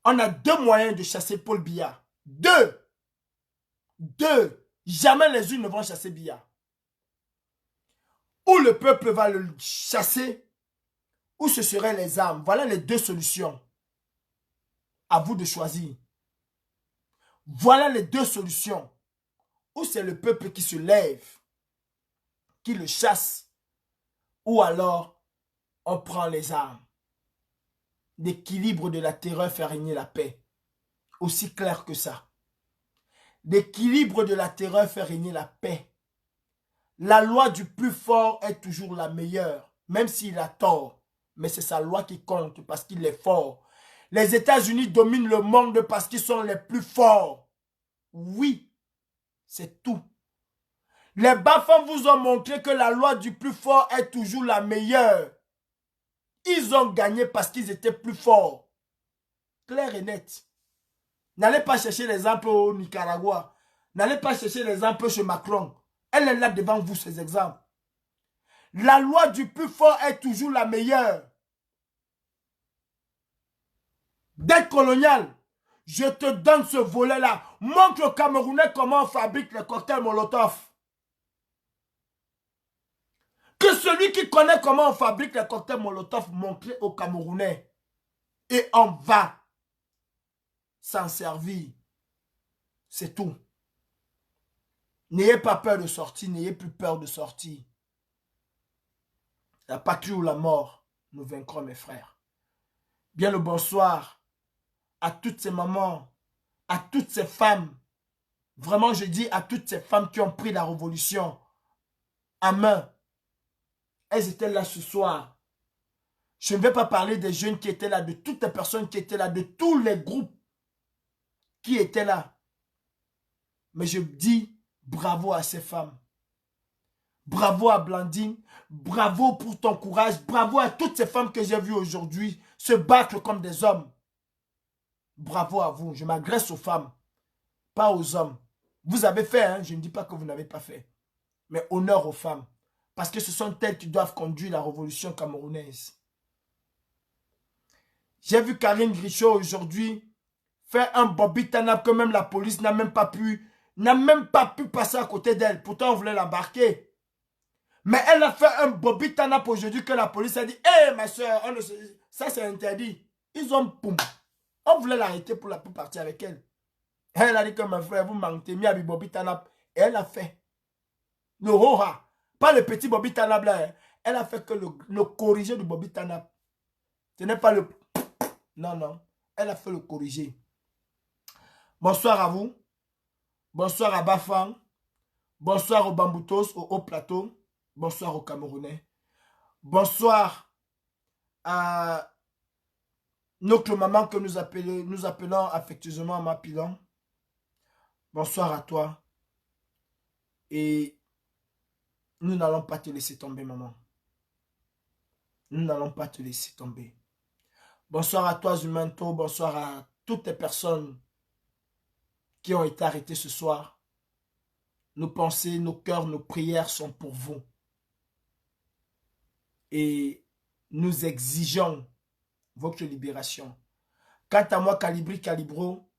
S2: On a deux moyens de chasser Paul Biya. Deux. Jamais les unes ne vont chasser Biya. Ou le peuple va le chasser, ou ce seraient les armes. Voilà les deux solutions. À vous de choisir. Voilà les deux solutions. Ou c'est le peuple qui se lève, qui le chasse, ou alors on prend les armes. L'équilibre de la terreur fait régner la paix. Aussi clair que ça. L'équilibre de la terreur fait régner la paix. La loi du plus fort est toujours la meilleure, même s'il a tort. Mais c'est sa loi qui compte parce qu'il est fort. Les États-Unis dominent le monde parce qu'ils sont les plus forts. Oui, c'est tout. Les Bafang vous ont montré que la loi du plus fort est toujours la meilleure. Ils ont gagné parce qu'ils étaient plus forts. Clair et net. N'allez pas chercher les exemples au Nicaragua. N'allez pas chercher les exemples chez Macron. Elle est là devant vous, ces exemples. La loi du plus fort est toujours la meilleure. Dette coloniale, je te donne ce volet-là. Montre aux Camerounais comment on fabrique les cocktails Molotov. Que celui qui connaît comment on fabrique les cocktails Molotov montre aux Camerounais. Et on va s'en servir. C'est tout. N'ayez pas peur de sortir, n'ayez plus peur de sortir. La patrie ou la mort, nous vaincrons, mes frères. Bien le bonsoir à toutes ces mamans, à toutes ces femmes. Vraiment, je dis à toutes ces femmes qui ont pris la révolution en main. Elles étaient là ce soir. Je ne vais pas parler des jeunes qui étaient là, de toutes les personnes qui étaient là, de tous les groupes qui étaient là. Mais je dis bravo à ces femmes. Bravo à Blandine. Bravo pour ton courage. Bravo à toutes ces femmes que j'ai vues aujourd'hui se battre comme des hommes. Bravo à vous. Je m'adresse aux femmes, pas aux hommes. Vous avez fait, hein? Je ne dis pas que vous n'avez pas fait. Mais honneur aux femmes. Parce que ce sont elles qui doivent conduire la révolution camerounaise. J'ai vu Karine Grichot aujourd'hui faire un Bobby Tanap que même la police n'a même pas pu passer à côté d'elle. Pourtant, on voulait l'embarquer. Mais elle a fait un Bobby Tanap aujourd'hui que la police a dit « Hé, ma soeur, ça c'est interdit. » Ils ont poum. On voulait l'arrêter pour partir avec elle. Elle a dit que mon frère, vous mentez, mi Bobby Tanap. Et elle a fait. Le Roha. Pas le petit Bobby Tanap là. Elle a fait que le corrigé de Bobby Tanap. Ce n'est pas le... Non, non. Elle a fait le corrigé. Bonsoir à vous. Bonsoir à Bafang. Bonsoir aux Bamboutos, au Haut Plateau. Bonsoir aux Camerounais. Bonsoir à notre maman que nous appelons affectueusement Mapilon. Bonsoir à toi. Et nous n'allons pas te laisser tomber, maman. Nous n'allons pas te laisser tomber. Bonsoir à toi, Zumanto. Bonsoir à toutes les personnes qui ont été arrêtées ce soir. Nos pensées, nos cœurs, nos prières sont pour vous. Et nous exigeons votre libération. Quant à moi, Calibro,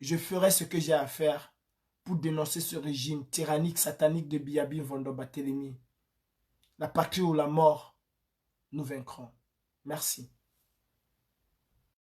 S2: je ferai ce que j'ai à faire pour dénoncer ce régime tyrannique, satanique de Biabi Vondo Batelemi. La patrie ou la mort, nous vaincrons. Merci.